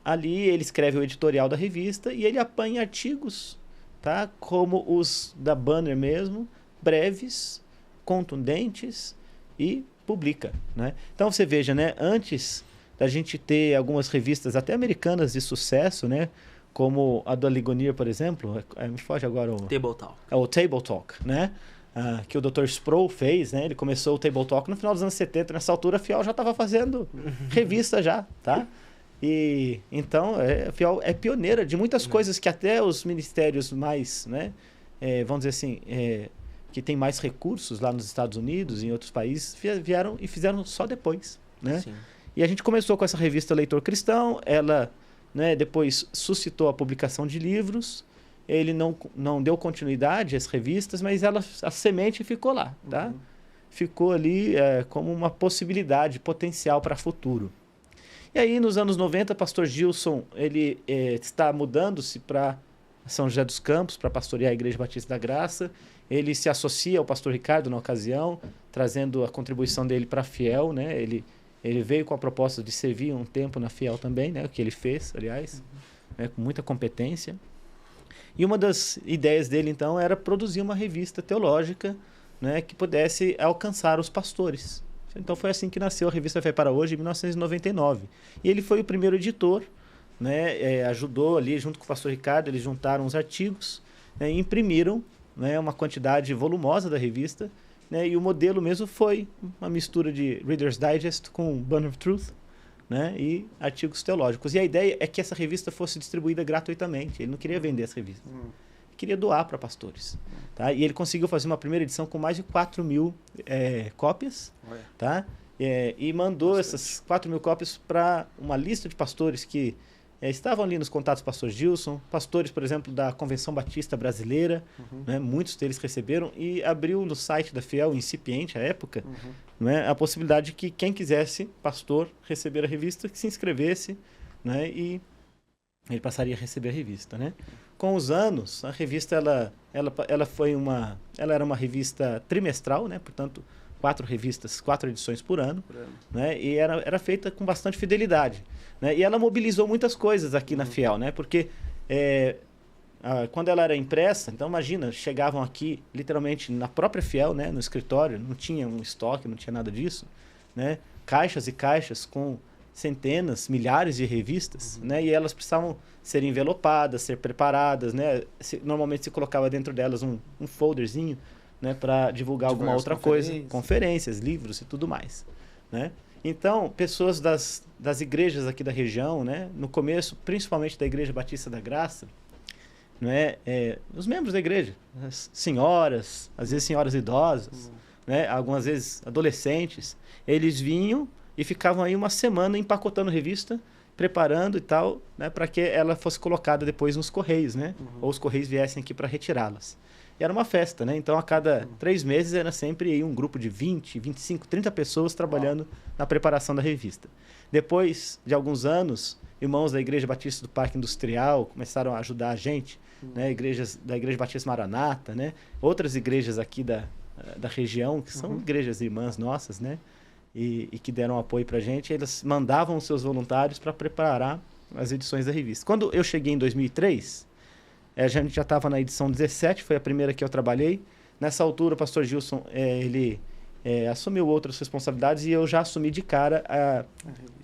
ali ele escreve o editorial da revista e ele apanha artigos, tá? Como os da Banner mesmo, breves, contundentes, e publica, né? Então você veja, né? Antes da gente ter algumas revistas até americanas de sucesso, né? Como a do Ligonier, por exemplo, me foge agora o Table Talk. O Table Talk, né? Que o Dr. Sproul fez, né? Ele começou o Table Talk no final dos anos 70. Nessa altura, a Fiel já estava fazendo revista já, tá? E então, a Fiel é pioneira de muitas coisas que até os ministérios mais, né? Vamos dizer assim, que tem mais recursos lá nos Estados Unidos e em outros países, vieram e fizeram só depois, né? Sim. E a gente começou com essa revista Leitor Cristão, ela, né, depois suscitou a publicação de livros, ele não deu continuidade às revistas, mas a semente ficou lá, tá? Ficou ali como uma possibilidade potencial para o futuro. E aí, nos anos 90, pastor Gilson, ele está mudando-se para São José dos Campos, para pastorear a Igreja Batista da Graça. Ele se associa ao pastor Ricardo na ocasião, trazendo a contribuição dele para a Fiel, né? Ele veio com a proposta de servir um tempo na Fiel também, né? O que ele fez, aliás, né? Com muita competência. E uma das ideias dele, então, era produzir uma revista teológica, né? Que pudesse alcançar os pastores. Então foi assim que nasceu a revista Fé para Hoje, em 1999. E ele foi o primeiro editor, né? Ajudou ali, junto com o pastor Ricardo, eles juntaram os artigos, né? E imprimiram, né, uma quantidade volumosa da revista, né? E o modelo mesmo foi uma mistura de Reader's Digest com Banner of Truth, né? E artigos teológicos. E a ideia é que essa revista fosse distribuída gratuitamente. Ele não queria vender essa revista. Ele queria doar para pastores. Tá? E ele conseguiu fazer uma primeira edição com mais de 4.000 cópias. Tá? E mandou essas 4.000 cópias para uma lista de pastores que estavam ali nos contatos do pastor Gilson, pastores, por exemplo, da Convenção Batista Brasileira, né? Muitos deles receberam, e abriu no site da Fiel, incipiente à época, né? A possibilidade de que quem quisesse, pastor, receber a revista, que se inscrevesse, né? E ele passaria a receber a revista, né? Com os anos, a revista ela era uma revista trimestral, né? Portanto, 4 revistas, 4 edições por ano, né? E era feita com bastante fidelidade, né? E ela mobilizou muitas coisas aqui na Fiel, né? Porque quando ela era impressa, então imagina, chegavam aqui literalmente na própria Fiel, né? No escritório, não tinha um estoque, não tinha nada disso, né? Caixas e caixas com centenas, milhares de revistas, né? E elas precisavam ser envelopadas, ser preparadas, né? Normalmente se colocava dentro delas um folderzinho, né, para divulgar alguma outra coisa, conferências, livros e tudo mais, né? Então, pessoas das igrejas aqui da região, né, no começo, principalmente da Igreja Batista da Graça, né, os membros da igreja, as senhoras, às vezes senhoras idosas, né, algumas vezes adolescentes, eles vinham e ficavam aí uma semana empacotando revista, preparando e tal, né, para que ela fosse colocada depois nos correios, né, ou os correios viessem aqui para retirá-las. E era uma festa, né? Então, a cada 3 meses era sempre aí um grupo de 20, 25, 30 pessoas trabalhando na preparação da revista. Depois de alguns anos, irmãos da Igreja Batista do Parque Industrial começaram a ajudar a gente, né? Da Igreja Batista Maranata, né? Outras igrejas aqui da região, que são igrejas irmãs nossas, né? E que deram apoio pra gente, eles mandavam os seus voluntários para preparar as edições da revista. Quando eu cheguei em 2003... a gente já estava na edição 17, foi a primeira que eu trabalhei. Nessa altura, o pastor Gilson, ele assumiu outras responsabilidades e eu já assumi de cara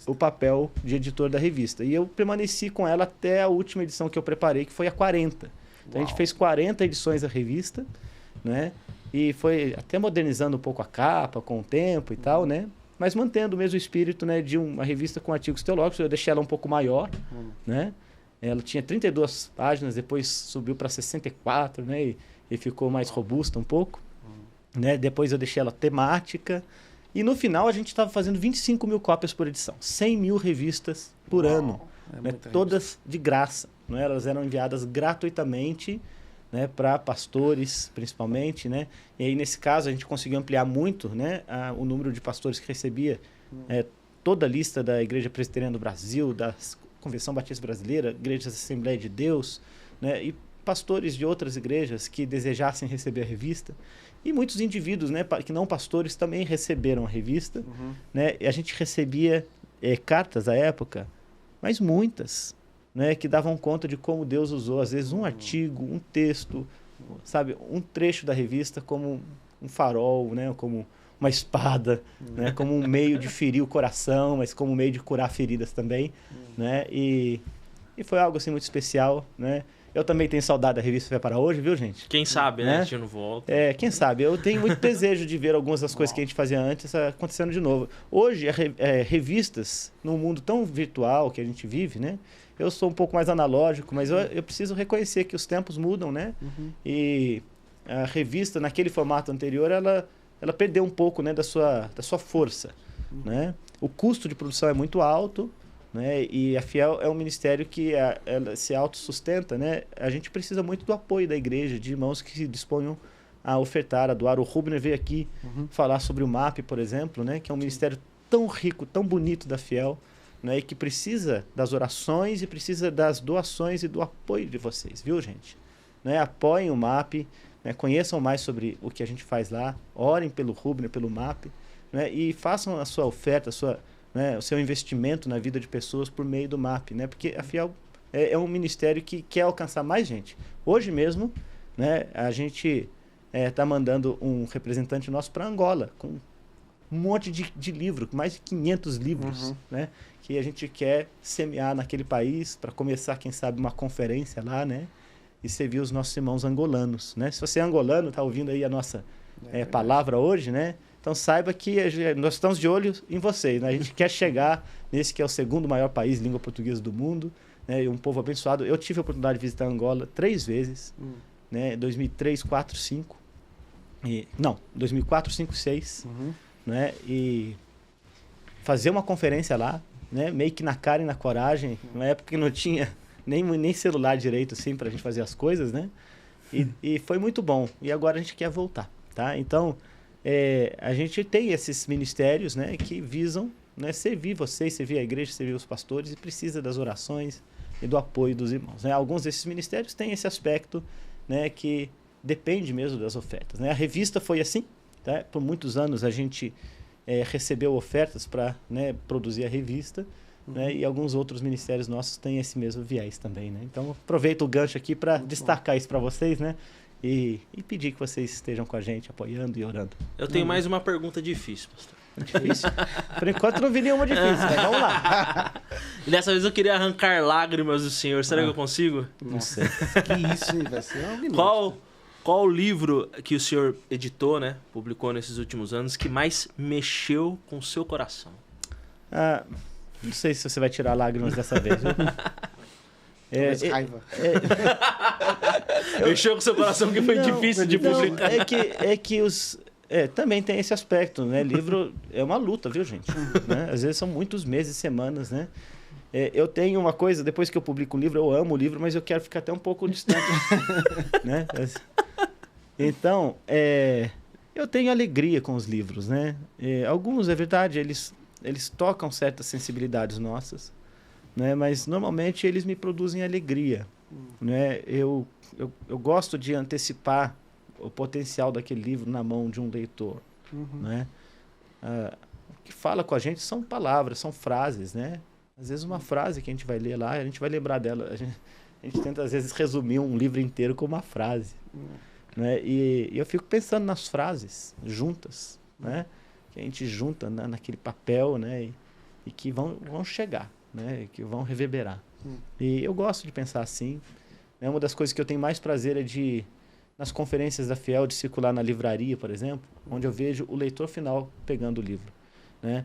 o papel de editor da revista. E eu permaneci com ela até a última edição que eu preparei, que foi a 40. Então, a gente fez 40 edições da revista, né? E foi até modernizando um pouco a capa com o tempo e tal, né? Mas mantendo o mesmo espírito, né, de uma revista com artigos teológicos. Eu deixei ela um pouco maior, né? Ela tinha 32 páginas, depois subiu para 64, né? E ficou mais robusta um pouco. Né? Depois eu deixei ela temática. E no final a gente estava fazendo 25.000 cópias por edição. 100.000 revistas por ano. Né? Todas de graça. Né? Elas eram enviadas gratuitamente, né? Para pastores, principalmente. Né? E aí, nesse caso, a gente conseguiu ampliar muito, né? O número de pastores que recebia. Toda a lista da Igreja Presbiteriana do Brasil, das Convenção Batista Brasileira, Igrejas da Assembleia de Deus, né, e pastores de outras igrejas que desejassem receber a revista, e muitos indivíduos, né, que não pastores também receberam a revista, né, e a gente recebia cartas à época, mas muitas, né, que davam conta de como Deus usou, às vezes um artigo, um texto, sabe, um trecho da revista como um farol, né, como uma espada, né, como um meio de ferir o coração, mas como um meio de curar feridas também, né, e foi algo assim muito especial, né. Eu também tenho saudade da revista Fé para Hoje, viu, gente? Quem sabe, né? A gente não volta. Quem sabe. Eu tenho muito desejo de ver algumas das coisas que a gente fazia antes acontecendo de novo. Hoje, revistas, num mundo tão virtual que a gente vive, né, eu sou um pouco mais analógico, mas eu preciso reconhecer que os tempos mudam, né, e a revista, naquele formato anterior, ela perdeu um pouco, né, da sua força, né? O custo de produção é muito alto, né? E a Fiel é um ministério que ela se autossustenta, né? A gente precisa muito do apoio da igreja, de irmãos que se disponham a ofertar, a doar. O Rubner veio aqui falar sobre o MAP, por exemplo, né? Que é um ministério tão rico, tão bonito da Fiel, né? E que precisa das orações e precisa das doações e do apoio de vocês, viu, gente? Né? Apoiem o MAP, né? Conheçam mais sobre o que a gente faz lá, orem pelo Rubner, pelo MAP, né? E façam a sua oferta, né? O seu investimento na vida de pessoas por meio do MAP, né? Porque a Fiel é um ministério que quer alcançar mais gente. Hoje mesmo, né, a gente está mandando um representante nosso para Angola, com um monte de livro, com mais de 500 livros, né, que a gente quer semear naquele país para começar, quem sabe, uma conferência lá, né, e servir os nossos irmãos angolanos, né? Se você é angolano, está ouvindo aí a nossa palavra hoje, né? Então saiba que nós estamos de olho em vocês, né? A gente quer chegar nesse que é o segundo maior país de língua portuguesa do mundo, né? E um povo abençoado. Eu tive a oportunidade de visitar Angola 3 vezes, né? 2003, 4, 5. 2004, 5, 6, né? E fazer uma conferência lá, né? Meio que na cara e na coragem, numa época que não tinha nem celular direito, assim, pra gente fazer as coisas, né? E foi muito bom. E agora a gente quer voltar, tá? Então, a gente tem esses ministérios, né? Que visam, né, servir vocês, servir a igreja, servir os pastores, e precisa das orações e do apoio dos irmãos, né? Alguns desses ministérios têm esse aspecto, né? Que depende mesmo das ofertas, né? A revista foi assim, tá? Por muitos anos a gente recebeu ofertas para, né, produzir a revista, né? E alguns outros ministérios nossos têm esse mesmo viés também, né? Então aproveito o gancho aqui para destacar isso para vocês, né? E pedir que vocês estejam com a gente, apoiando e orando. Eu tenho mais uma pergunta difícil, pastor. Difícil? Por enquanto não vi nenhuma difícil, mas vamos lá. E dessa vez eu queria arrancar lágrimas do Senhor. Será que eu consigo? Não sei. Que isso, hein? Vai ser algo Qual o livro que o senhor editou, né? Publicou nesses últimos anos, que mais mexeu com o seu coração? Não sei se você vai tirar lágrimas dessa vez, viu? raiva. Mexeu com o seu coração que foi difícil de publicar. É que os... também tem esse aspecto, né? Livro é uma luta, viu, gente? Né? Às vezes são muitos meses, semanas, né? Eu tenho uma coisa, depois que eu publico um livro, eu amo o livro, mas eu quero ficar até um pouco distante. Né? Então, eu tenho alegria com os livros, né? Alguns, é verdade, eles tocam certas sensibilidades nossas, né? Mas normalmente eles me produzem alegria, né? Eu gosto de antecipar o potencial daquele livro na mão de um leitor, né? O que fala com a gente são palavras, são frases, né? Às vezes uma frase que a gente vai ler lá, a gente vai lembrar dela. A gente tenta às vezes resumir um livro inteiro com uma frase, né? E eu fico pensando nas frases juntas, né? Que a gente junta naquele papel, né? E que vão chegar, né? Que vão reverberar. E eu gosto de pensar assim, né? Uma das coisas que eu tenho mais prazer é nas conferências da Fiel, de circular na livraria, por exemplo, onde eu vejo o leitor final pegando o livro, né?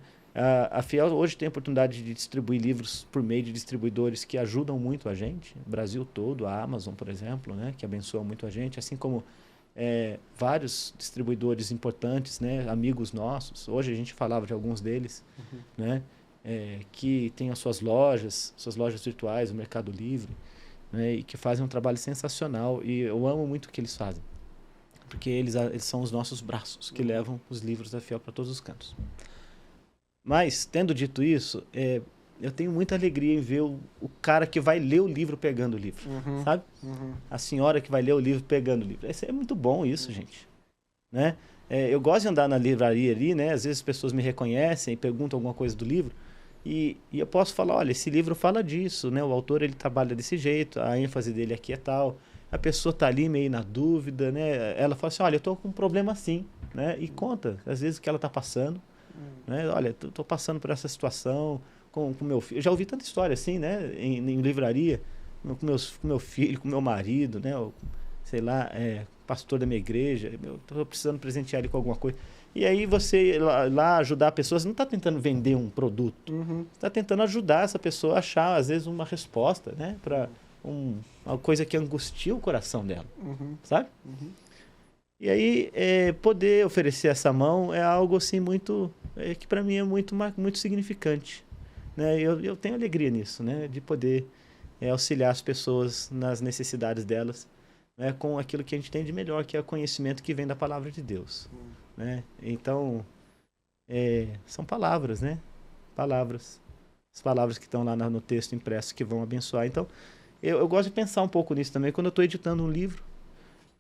A Fiel hoje tem a oportunidade de distribuir livros por meio de distribuidores que ajudam muito a gente, o Brasil todo, a Amazon, por exemplo, né? Que abençoa muito a gente, assim como vários distribuidores importantes, né? Amigos nossos. Hoje a gente falava de alguns deles, né? Que têm as suas lojas virtuais, o Mercado Livre, né? E que fazem um trabalho sensacional. E eu amo muito o que eles fazem, porque eles são os nossos braços que levam os livros da Fiel para todos os cantos. Mas, tendo dito isso, eu tenho muita alegria em ver o cara que vai ler o livro pegando o livro, sabe? A senhora que vai ler o livro pegando o livro. É muito bom isso, gente. Né? Eu gosto de andar na livraria ali, né? Às vezes as pessoas me reconhecem e perguntam alguma coisa do livro. E eu posso falar, olha, esse livro fala disso, né? O autor, ele trabalha desse jeito, a ênfase dele aqui é tal. A pessoa tá ali meio na dúvida, né? Ela fala assim, olha, eu tô com um problema assim, né? E conta, às vezes, o que ela tá passando. Né? Olha, tô passando por essa situação com meu filho. Eu já ouvi tanta história assim, né? Em livraria, com meu filho, com meu marido, né? Ou, sei lá, pastor da minha igreja. Eu tô precisando presentear ele com alguma coisa. E aí você lá ajudar a pessoa, você não está tentando vender um produto. Você está tentando ajudar essa pessoa a achar, às vezes, uma resposta, né? Para uma coisa que angustia o coração dela. Sabe? E aí, poder oferecer essa mão é algo assim muito... que para mim é muito significante. Né? Eu tenho alegria nisso, né? De poder auxiliar as pessoas nas necessidades delas, né? Com aquilo que a gente tem de melhor, que é o conhecimento que vem da palavra de Deus. Né? Então, são palavras, né? Palavras. As palavras que estão lá no texto impresso que vão abençoar. Então, eu gosto de pensar um pouco nisso também quando eu estou editando um livro.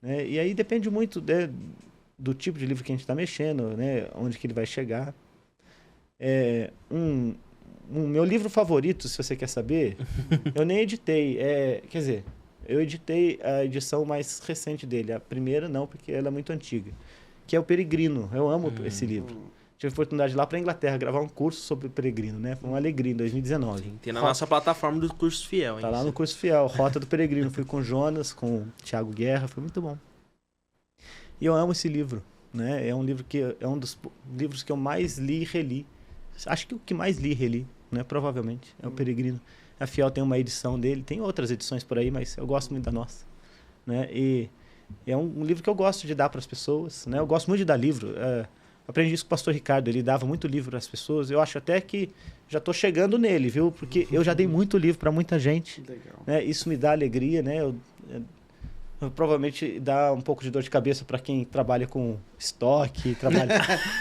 Né? E aí depende muito do tipo de livro que a gente está mexendo, né? Onde que ele vai chegar. Meu livro favorito, se você quer saber, eu nem editei. Quer dizer, eu editei a edição mais recente dele. A primeira não, porque ela é muito antiga. Que é o Peregrino. Eu amo esse livro. Tive a oportunidade de ir lá para a Inglaterra gravar um curso sobre o Peregrino, né? Foi uma alegria em 2019. Sim, tem na nossa plataforma do Curso Fiel. Tá lá no Curso Fiel, Rota do Peregrino. Fui com o Jonas, com o Thiago Guerra, foi muito bom. E eu amo esse livro, né? É um livro que é um dos livros que eu mais li e reli. Acho que o que mais li e reli, né? Provavelmente, é o Peregrino. A Fiel tem uma edição dele, tem outras edições por aí, mas eu gosto muito da nossa, né? E é um livro que eu gosto de dar para as pessoas, né? Eu gosto muito de dar livro. Aprendi isso com o pastor Ricardo, ele dava muito livro para as pessoas. Eu acho até que já estou chegando nele, viu? Porque eu já dei muito livro para muita gente. Legal. Né? Isso me dá alegria, né? Eu provavelmente dá um pouco de dor de cabeça para quem trabalha com estoque,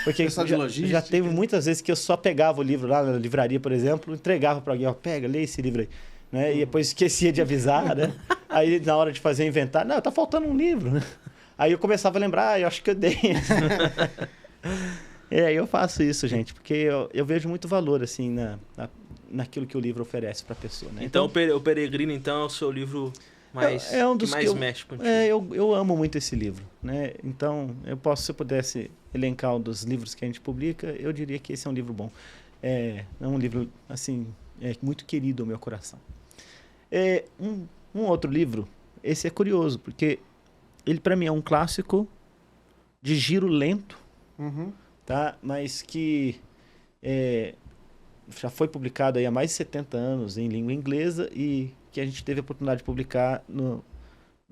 porque Pessoal de logística. já teve muitas vezes que eu só pegava o livro lá na livraria, por exemplo, entregava para alguém, ó, pega, lê esse livro aí, né? E depois esquecia de avisar, né? Aí na hora de fazer o inventário, não, tá faltando um livro, né? Aí eu começava a lembrar, eu acho que eu dei. Eu faço isso, gente, porque eu vejo muito valor assim naquilo que o livro oferece para a pessoa, né? Então o Peregrino então é o seu livro mais um dos que mais mexe contigo. Eu amo muito esse livro, né? Então, se eu pudesse elencar um dos livros que a gente publica, eu diria que esse é um livro bom. É um livro, assim, muito querido ao meu coração. Um outro livro, esse é curioso, porque ele, para mim, é um clássico de giro lento, tá? Mas que já foi publicado aí há mais de 70 anos em língua inglesa e que a gente teve a oportunidade de publicar no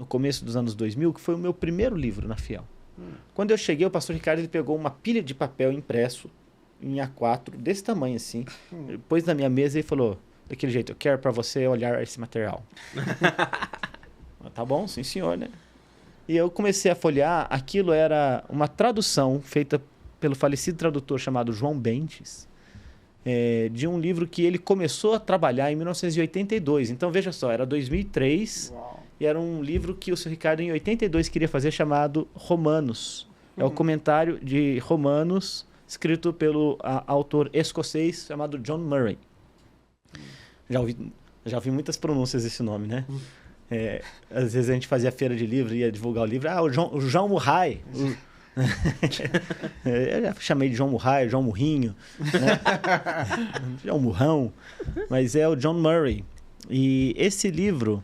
começo dos anos 2000, que foi o meu primeiro livro na Fiel. Quando eu cheguei, o pastor Ricardo ele pegou uma pilha de papel impresso em A4, desse tamanho assim, pôs na minha mesa e falou, daquele jeito, eu quero para você olhar esse material. Tá bom, sim senhor, né? E eu comecei a folhear, aquilo era uma tradução feita pelo falecido tradutor chamado João Bentes, de um livro que ele começou a trabalhar em 1982. Então, veja só, era 2003. Uau. E era um livro que o Sr. Ricardo, em 82, queria fazer, chamado Romanos. É o comentário de Romanos, escrito pelo autor escocês chamado John Murray. Já ouvi muitas pronúncias desse nome, né? Às vezes a gente fazia feira de livro, ia divulgar o livro. O João Murray. Eu já chamei de João Murray, João Murrinho, né? João Murrão, mas é o John Murray. E esse livro,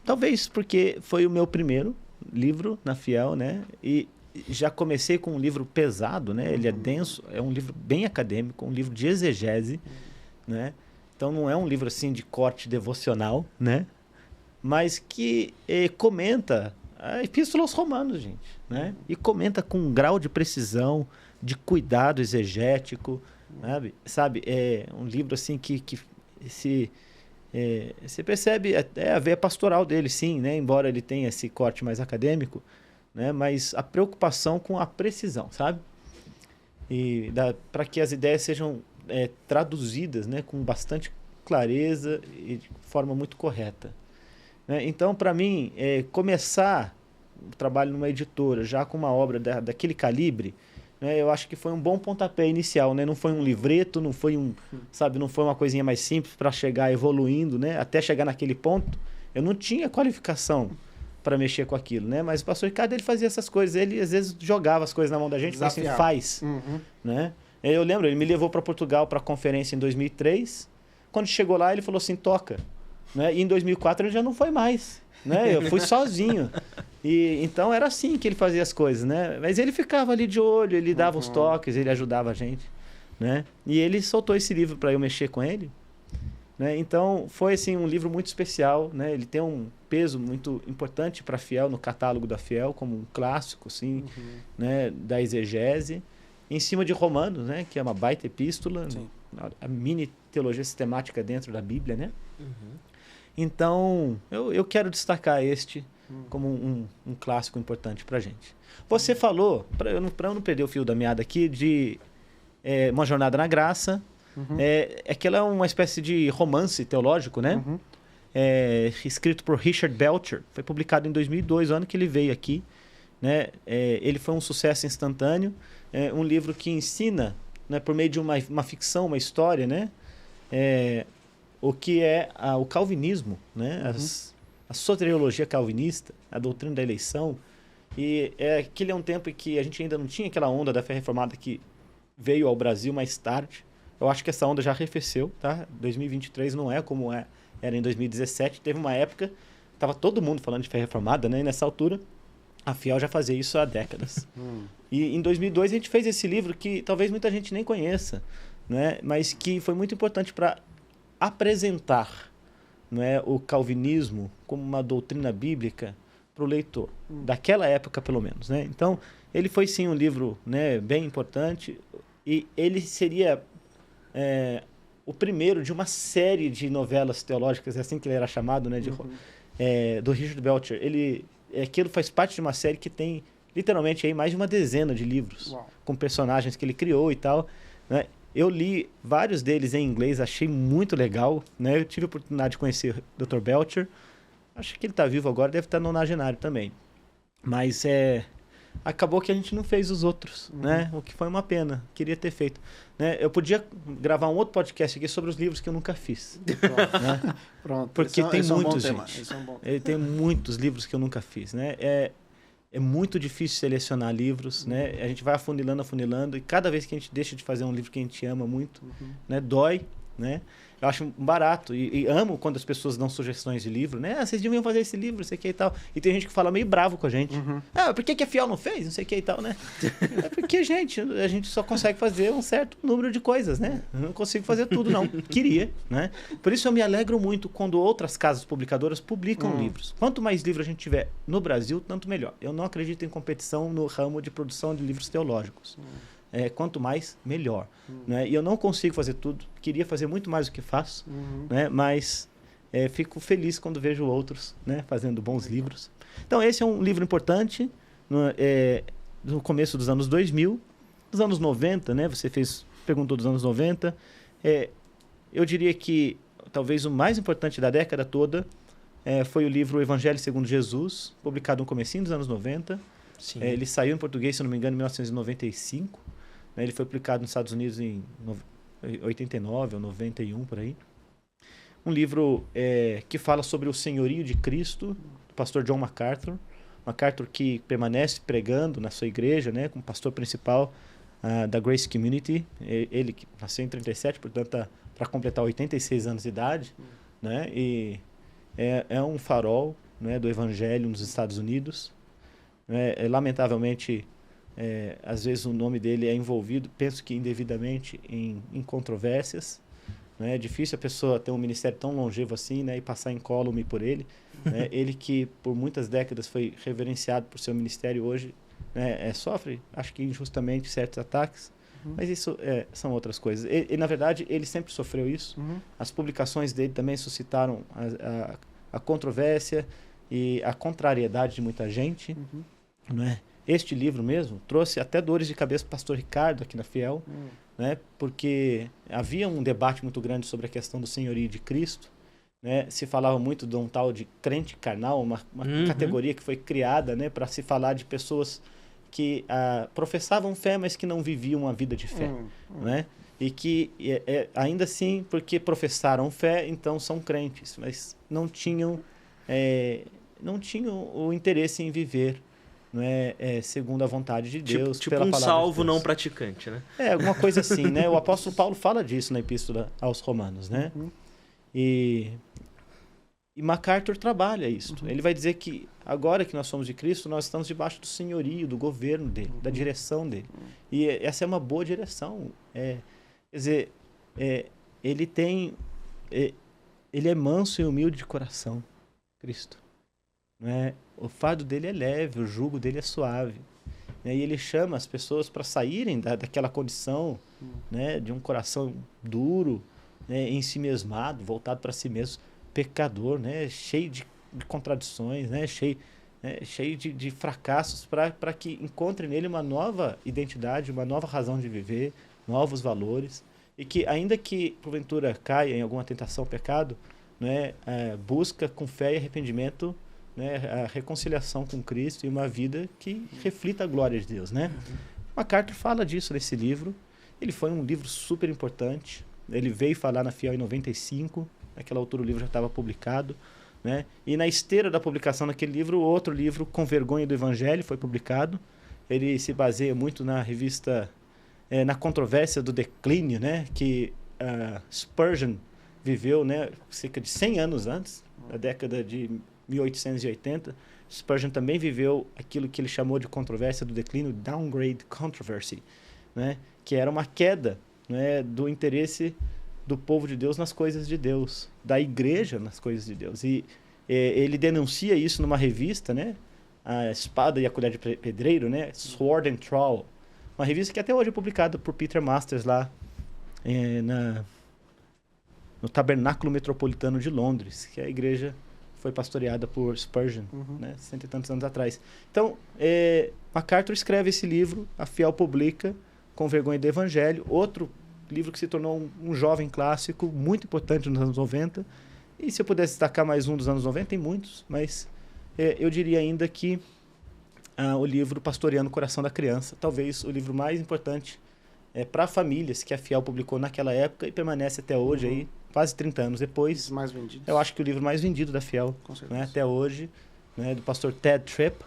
talvez porque foi o meu primeiro livro na Fiel, né? E já comecei com um livro pesado, né? Ele é denso, é um livro bem acadêmico, um livro de exegese, né? Então não é um livro assim de corte devocional, né? Mas que comenta a Epístola aos Romanos, gente, né? E comenta com um grau de precisão, de cuidado exegético, sabe? É um livro assim que você percebe a veia pastoral dele, sim, né? Embora ele tenha esse corte mais acadêmico, né? Mas a preocupação com a precisão, sabe? E para que as ideias sejam traduzidas, né? Com bastante clareza e de forma muito correta. Então, para mim, começar o trabalho numa editora já com uma obra daquele calibre, né, eu acho que foi um bom pontapé inicial, né? Não foi um livreto, não foi não foi uma coisinha mais simples para chegar evoluindo, né? Até chegar naquele ponto, eu não tinha qualificação para mexer com aquilo, né? Mas o pastor Ricardo, ele fazia essas coisas, ele às vezes jogava as coisas na mão da gente, falava assim, faz, né? Eu lembro, ele me levou para Portugal para a conferência em 2003, quando chegou lá ele falou assim, toca. Né? E em 2004 ele já não foi mais, né? Eu fui sozinho. E então era assim que ele fazia as coisas, né? Mas ele ficava ali de olho, ele dava os toques, ele ajudava a gente, né? E ele soltou esse livro para eu mexer com ele, né? Então foi assim um livro muito especial, né? Ele tem um peso muito importante para a Fiel, no catálogo da Fiel, como um clássico, assim, né? Da exegese, em cima de Romanos, né? Que é uma baita epístola, a mini teologia sistemática dentro da Bíblia, né? Então, eu quero destacar este como um clássico importante para a gente. Você falou, para eu não perder o fio da meada aqui, de Uma Jornada na Graça. Aquela é uma espécie de romance teológico, né? Escrito por Richard Belcher. Foi publicado em 2002, o ano que ele veio aqui. Né? Ele foi um sucesso instantâneo. Um livro que ensina, né, por meio de uma ficção, uma história, né? O que é o calvinismo, né? A soteriologia calvinista, a doutrina da eleição. E aquele é um tempo em que a gente ainda não tinha aquela onda da fé reformada que veio ao Brasil mais tarde. Eu acho que essa onda já arrefeceu, tá? 2023 não é como era em 2017. Teve uma época, estava todo mundo falando de fé reformada, né? E nessa altura, A Fiel já fazia isso há décadas. E em 2002 a gente fez esse livro que talvez muita gente nem conheça, né? Mas que foi muito importante para apresentar, né, o calvinismo como uma doutrina bíblica para o leitor, daquela época pelo menos, né? Então, ele foi sim um livro, né, bem importante, e ele seria o primeiro de uma série de novelas teológicas, é assim que ele era chamado, né, do Richard Belcher. Aquilo faz parte de uma série que tem literalmente aí mais de uma dezena de livros. Uau. Com personagens que ele criou e tal, né? Eu li vários deles em inglês, achei muito legal, né? Eu tive a oportunidade de conhecer o Dr. Belcher. Acho que ele está vivo agora, deve estar no nonagenário também. Mas acabou que a gente não fez os outros, né? O que foi uma pena, queria ter feito. Né? Eu podia gravar um outro podcast aqui sobre os livros que eu nunca fiz. Pronto. Né? Pronto. Porque tem muitos, gente. Ele tem muitos livros que eu nunca fiz, né? É muito difícil selecionar livros, né? A gente vai afunilando, e cada vez que a gente deixa de fazer um livro que a gente ama muito, né? Dói, né? Eu acho barato e amo quando as pessoas dão sugestões de livro, né? Vocês deviam fazer esse livro, não sei o que e tal. E tem gente que fala meio bravo com a gente. Por que a Fiel não fez? Não sei o que e tal, né? É porque, gente, a gente só consegue fazer um certo número de coisas, né? Eu não consigo fazer tudo, não. Queria, né? Por isso eu me alegro muito quando outras casas publicadoras publicam livros. Quanto mais livros a gente tiver no Brasil, tanto melhor. Eu não acredito em competição no ramo de produção de livros teológicos. Quanto mais, melhor. Né? E eu não consigo fazer tudo. Queria fazer muito mais do que faço, né? Mas fico feliz quando vejo outros, né, fazendo bons livros. Então, esse é um livro importante no começo dos anos 2000, dos anos 90, né? Você perguntou dos anos 90. Eu diria que talvez o mais importante da década toda foi o livro Evangelho segundo Jesus, publicado no comecinho dos anos 90. Sim. Ele saiu em português, se não me engano, em 1995. Ele foi publicado nos Estados Unidos em 89 ou 91, por aí. Um livro que fala sobre o senhorio de Cristo, do pastor John MacArthur. MacArthur que permanece pregando na sua igreja, né, como pastor principal da Grace Community. Ele que nasceu em 37, portanto, está para completar 86 anos de idade. Né, e é um farol, né, do evangelho nos Estados Unidos. Lamentavelmente, às vezes o nome dele é envolvido, penso que indevidamente, em controvérsias. Né? É difícil a pessoa ter um ministério tão longevo assim, né, e passar incólume por ele. Né? Ele que por muitas décadas foi reverenciado por seu ministério, hoje, né, sofre, acho que injustamente, certos ataques. Mas isso são outras coisas. E, na verdade, ele sempre sofreu isso. As publicações dele também suscitaram a controvérsia e a contrariedade de muita gente. Né? Este livro mesmo trouxe até dores de cabeça para o pastor Ricardo aqui na Fiel, né? Porque havia um debate muito grande sobre a questão do senhorio de Cristo. Né? Se falava muito de um tal de crente carnal, uma categoria que foi criada, né, para se falar de pessoas que professavam fé, mas que não viviam a vida de fé. Né? E que, ainda assim, porque professaram fé, então são crentes, mas não tinham o interesse em viver, não segundo a vontade de Deus, tipo pela um palavra salvo de Deus. não praticante, né? Alguma coisa assim, né? O apóstolo Paulo fala disso na Epístola aos Romanos, né? E MacArthur trabalha isso. Ele vai dizer que agora que nós somos de Cristo, nós estamos debaixo do senhorio, do governo dele, da direção dele. E essa é uma boa direção. Quer dizer, ele é manso e humilde de coração, Cristo. Né? O fardo dele é leve, o jugo dele é suave. Né? E ele chama as pessoas para saírem daquela condição, né, de um coração duro, né, ensimesmado, voltado para si mesmo, pecador, né, cheio de contradições, né, cheio de fracassos, para que encontre nele uma nova identidade, uma nova razão de viver, novos valores, e que, ainda que porventura caia em alguma tentação, pecado, né, busca com fé e arrependimento, né, a reconciliação com Cristo e uma vida que reflita a glória de Deus. Né? MacArthur fala disso nesse livro. Ele foi um livro super importante. Ele veio falar na Fiel em 95. Naquela altura o livro já estava publicado. Né? E na esteira da publicação daquele livro, outro livro, Com Vergonha do Evangelho, foi publicado. Ele se baseia muito na revista, na controvérsia do declínio, né, que Spurgeon viveu, né, cerca de 100 anos antes, na década de 1880, Spurgeon também viveu aquilo que ele chamou de controvérsia do declínio, downgrade controversy, né? Que era uma queda, né, do interesse do povo de Deus nas coisas de Deus, da igreja nas coisas de Deus. E ele denuncia isso numa revista, né? A Espada e a Colher de Pedreiro, né? Sword and Trowel. Uma revista que até hoje é publicada por Peter Masters lá no Tabernáculo Metropolitano de Londres, que a igreja foi pastoreada por Spurgeon, né? 100 e tantos anos atrás. Então, MacArthur escreve esse livro, a Fiel publica, Com Vergonha do Evangelho, outro livro que se tornou um jovem clássico, muito importante nos anos 90. E se eu pudesse destacar mais um dos anos 90, tem muitos, mas eu diria ainda que o livro Pastoreando o Coração da Criança, talvez o livro mais importante para famílias que a Fiel publicou naquela época e permanece até hoje, aí, quase 30 anos depois. Mais vendidos. Eu acho que o livro mais vendido da Fiel, né, até hoje, né, do pastor Ted Tripp.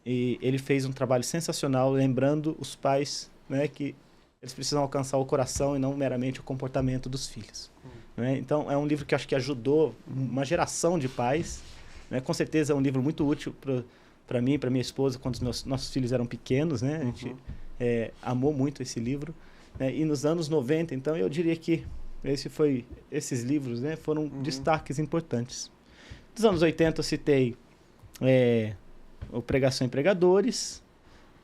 E ele fez um trabalho sensacional, lembrando os pais, né, que eles precisam alcançar o coração e não meramente o comportamento dos filhos. Né? Então, é um livro que eu acho que ajudou uma geração de pais. Né? Com certeza é um livro muito útil para mim e para minha esposa quando os nossos filhos eram pequenos. Né? A gente amou muito esse livro. Né? E nos anos 90, então, eu diria que esses livros, né, foram destaques importantes. Dos anos 80 eu citei o Pregação em Pregadores,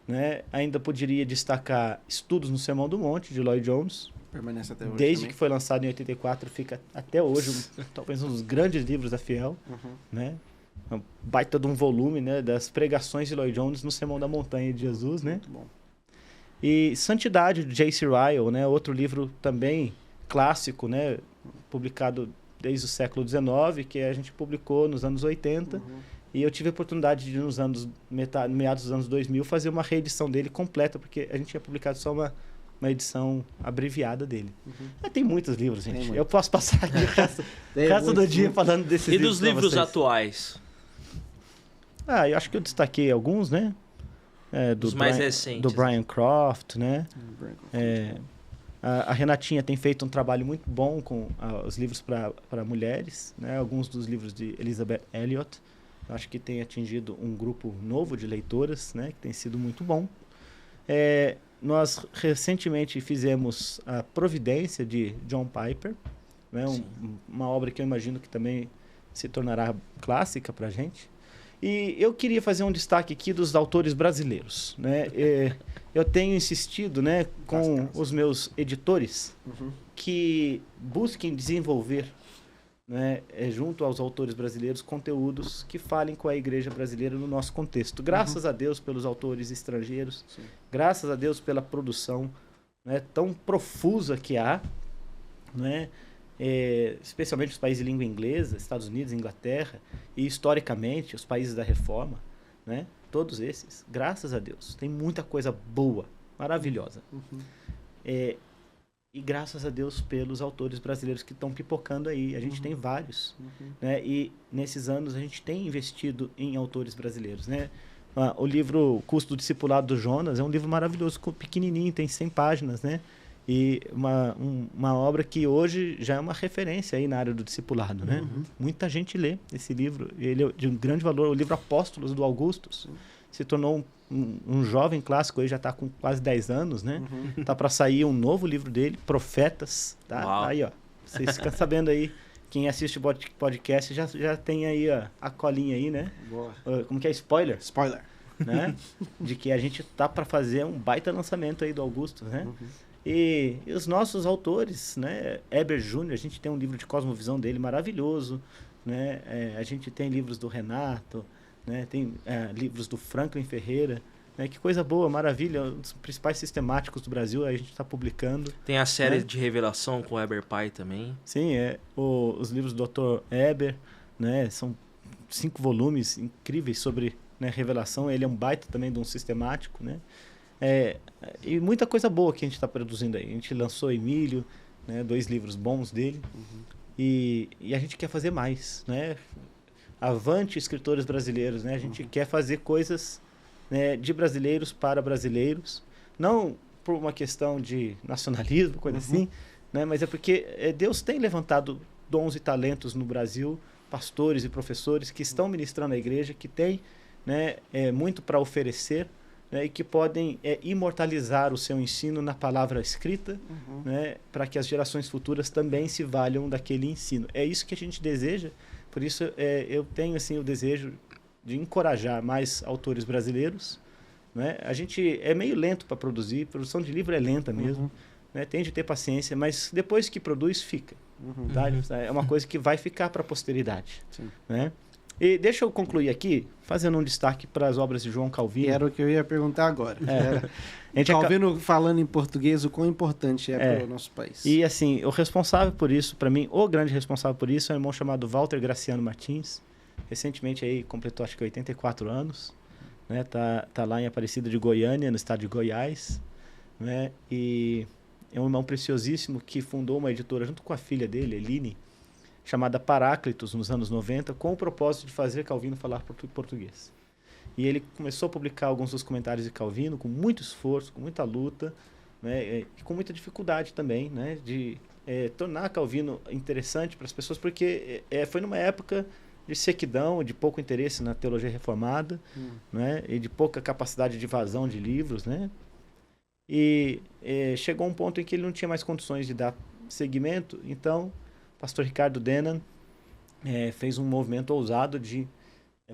né? Ainda poderia destacar Estudos no Sermão do Monte, de Lloyd Jones. Permanece até hoje Desde também. que foi lançado em 84, fica até hoje talvez um dos grandes livros da Fiel. Né? Um baita de um volume, né, das pregações de Lloyd Jones no Sermão da Montanha de Jesus. Né? Muito bom. E Santidade, de J.C. Ryle, né? Outro livro também clássico, né? Publicado desde o século XIX, que a gente publicou nos anos 80. E eu tive a oportunidade de, nos anos meados dos anos 2000, fazer uma reedição dele completa, porque a gente tinha publicado só uma edição abreviada dele. Tem muitos livros, gente. Eu posso passar aqui o resto do dia falando desses livros. E dos livros atuais? Eu acho que eu destaquei alguns, né? Dos mais recentes. Do Brian Croft, né? A Renatinha tem feito um trabalho muito bom com os livros para mulheres, né? Alguns dos livros de Elizabeth Elliot. Acho que tem atingido um grupo novo de leitoras, né? Que tem sido muito bom. Nós recentemente fizemos a Providência, de John Piper, né? Uma obra que eu imagino que também se tornará clássica para a gente. E eu queria fazer um destaque aqui dos autores brasileiros. Né? Eu tenho insistido, né, com os meus editores que busquem desenvolver, né, junto aos autores brasileiros, conteúdos que falem com a igreja brasileira no nosso contexto. Graças a Deus pelos autores estrangeiros, graças a Deus pela produção, né, tão profusa que há, né, especialmente os países de língua inglesa, Estados Unidos, Inglaterra, e historicamente os países da Reforma, né, todos esses, graças a Deus, tem muita coisa boa, maravilhosa. E graças a Deus pelos autores brasileiros que estão pipocando aí. A gente tem vários. Né? E nesses anos a gente tem investido em autores brasileiros. Né? O livro Custo do Discipulado do Jonas é um livro maravilhoso, pequenininho, tem 100 páginas. Né? E uma obra que hoje já é uma referência aí na área do discipulado. Né? Muita gente lê esse livro. Ele é de um grande valor. O livro Apóstolos, do Augustus, se tornou um jovem clássico, aí já está com quase 10 anos, né? Tá para sair um novo livro dele, Profetas. Tá aí, ó. Vocês ficam sabendo aí, quem assiste o podcast já tem aí a colinha aí, né? Boa. Como que é? Spoiler? Spoiler. Né? De que a gente tá para fazer um baita lançamento aí do Augusto, né? E os nossos autores, né? Heber Júnior, a gente tem um livro de cosmovisão dele maravilhoso, né? A gente tem livros do Renato, né? Tem livros do Franklin Ferreira, né? Que coisa boa, maravilha, um dos principais sistemáticos do Brasil, a gente está publicando. Tem a série de Revelação com o Heber Pai também. Sim, os livros do Dr. Heber, né? São 5 volumes incríveis sobre, né, Revelação. Ele é um baita também de um sistemático, né? E muita coisa boa que a gente está produzindo aí. A gente lançou Emílio, né? 2 livros bons dele, e a gente quer fazer mais, né? Avante, escritores brasileiros, né? A gente quer fazer coisas, né, de brasileiros para brasileiros, não por uma questão de nacionalismo, coisa assim, né? Mas é porque Deus tem levantado dons e talentos no Brasil pastores e professores que estão ministrando a igreja, que têm, né, muito para oferecer, né, e que podem imortalizar o seu ensino na palavra escrita, né, para que as gerações futuras também se valham daquele ensino. É isso que a gente deseja, por isso eu tenho assim, o desejo de encorajar mais autores brasileiros. Né? A gente é meio lento para produzir, produção de livro é lenta mesmo, né? Tem de ter paciência, mas depois que produz, fica. Tá? É uma coisa que vai ficar para a posteridade. Né? E deixa eu concluir aqui, fazendo um destaque para as obras de João Calvino. Era o que eu ia perguntar agora. Calvino falando em português, o quão importante para o nosso país. E assim, o responsável por isso, para mim, o grande responsável por isso é um irmão chamado Walter Graciano Martins. Recentemente aí completou acho que 84 anos. Né? Tá lá em Aparecida de Goiânia, no estado de Goiás. Né? E é um irmão preciosíssimo que fundou uma editora junto com a filha dele, Eline, chamada Paráclitos, nos anos 90, com o propósito de fazer Calvino falar português. E ele começou a publicar alguns dos comentários de Calvino com muito esforço, com muita luta, né? E com muita dificuldade também, né? De tornar Calvino interessante para as pessoas, porque foi numa época de sequidão, de pouco interesse na teologia reformada, né? E de pouca capacidade de vazão de livros, né? E chegou um ponto em que ele não tinha mais condições de dar seguimento, então o pastor Ricardo Denham fez um movimento ousado de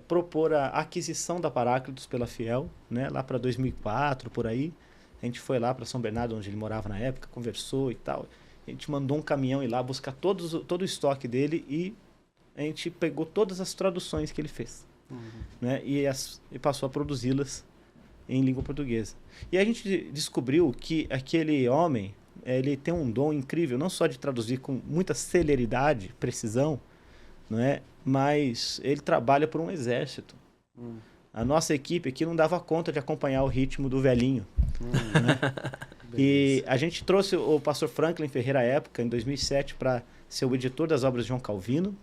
propor a aquisição da Paráclitos pela Fiel, né? Lá para 2004, por aí. A gente foi lá para São Bernardo, onde ele morava na época, conversou e tal. A gente mandou um caminhão ir lá buscar todo o estoque dele e a gente pegou todas as traduções que ele fez, né? E passou a produzi-las em língua portuguesa. E a gente descobriu que aquele homem, ele tem um dom incrível, não só de traduzir com muita celeridade, precisão, não é? Mas ele trabalha por um exército. A nossa equipe aqui não dava conta de acompanhar o ritmo do velhinho. Né? E a gente trouxe o pastor Franklin Ferreira à época, em 2007, para ser o editor das obras de João Calvino.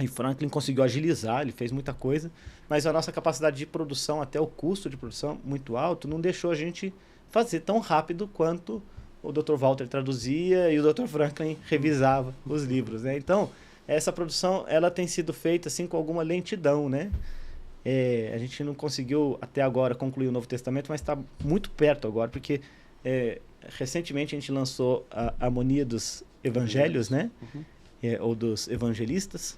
E Franklin conseguiu agilizar, ele fez muita coisa, mas a nossa capacidade de produção, até o custo de produção muito alto, não deixou a gente fazer tão rápido quanto o Dr. Walter traduzia e o Dr. Franklin revisava os livros, né? Então, essa produção ela tem sido feita assim com alguma lentidão, né? A gente não conseguiu até agora concluir o Novo Testamento, mas está muito perto agora, porque recentemente a gente lançou a Harmonia dos Evangelhos, né? Ou dos evangelistas,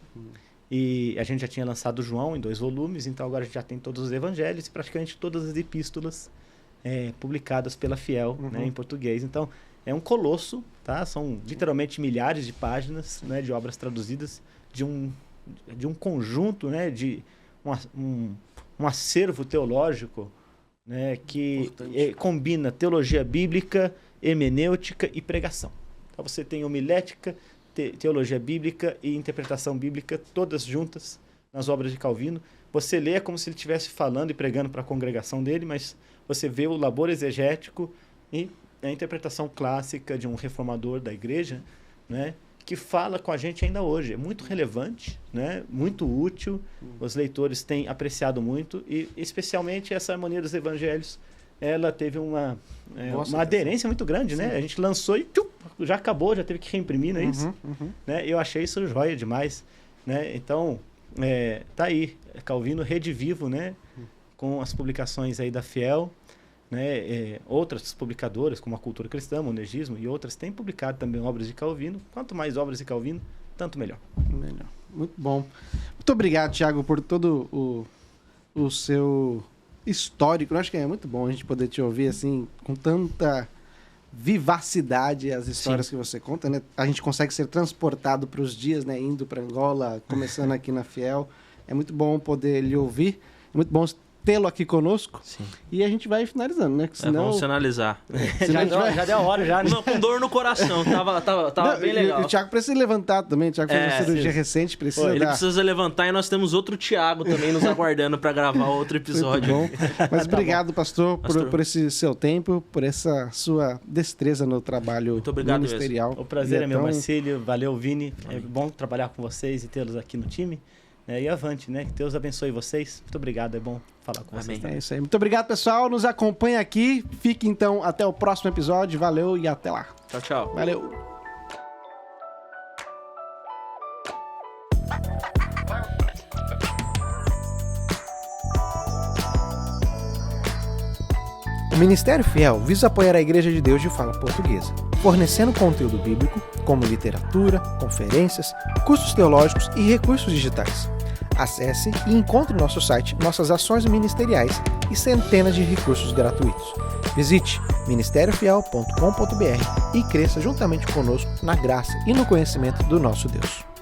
e a gente já tinha lançado João em 2 volumes, então agora a gente já tem todos os evangelhos e praticamente todas as epístolas publicadas pela Fiel, né, em português. Então é um colosso, tá? São literalmente milhares de páginas, né, de obras traduzidas de um conjunto, né, de um acervo teológico, né, que combina teologia bíblica, hermenêutica e pregação. Então você tem homilética, teologia bíblica e interpretação bíblica, todas juntas nas obras de Calvino. Você lê como se ele estivesse falando e pregando para a congregação dele, mas você vê o labor exegético e a interpretação clássica de um reformador da igreja, né, que fala com a gente ainda hoje. É muito relevante, né, muito útil, os leitores têm apreciado muito, e especialmente essa Harmonia dos Evangelhos, ela teve uma aderência muito grande, né? A gente lançou e já acabou, já teve que reimprimir, não é isso? Né? Eu achei isso joia demais, né? Então, tá aí, Calvino redivivo, né? Com as publicações aí da Fiel, né? Outras publicadoras, como a Cultura Cristã, o Monergismo e outras, têm publicado também obras de Calvino. Quanto mais obras de Calvino, tanto melhor. Muito bom. Muito obrigado, Thiago, por todo o seu histórico. Eu acho que é muito bom a gente poder te ouvir assim, com tanta vivacidade, as histórias que você conta, né? A gente consegue ser transportado para os dias, né? Indo para Angola, começando aqui na Fiel. É muito bom poder lhe ouvir. É muito bom tê-lo aqui conosco. Sim. E a gente vai finalizando, né? Senão... vamos finalizar. Já deu a hora, já. Não, com dor no coração. Tava bem legal. E o Thiago precisa levantar também. O Thiago fez uma cirurgia recente. Ele precisa levantar, e nós temos outro Thiago também nos aguardando para gravar outro episódio. Muito bom. Mas obrigado, pastor, por esse seu tempo, por essa sua destreza no trabalho muito obrigado ministerial. Mesmo. O prazer é meu, Marcílio. Valeu, Vini. É bom trabalhar com vocês e tê-los aqui no time. E avante, né? Que Deus abençoe vocês. Muito obrigado, é bom falar com vocês. É isso aí. Muito obrigado, pessoal. Nos acompanha aqui. Fique, então, até o próximo episódio. Valeu e até lá. Tchau, tchau. Valeu. O Ministério Fiel visa apoiar a Igreja de Deus de fala portuguesa, fornecendo conteúdo bíblico, como literatura, conferências, cursos teológicos e recursos digitais. Acesse e encontre no nosso site nossas ações ministeriais e centenas de recursos gratuitos. Visite ministériofiel.com.br e cresça juntamente conosco na graça e no conhecimento do nosso Deus.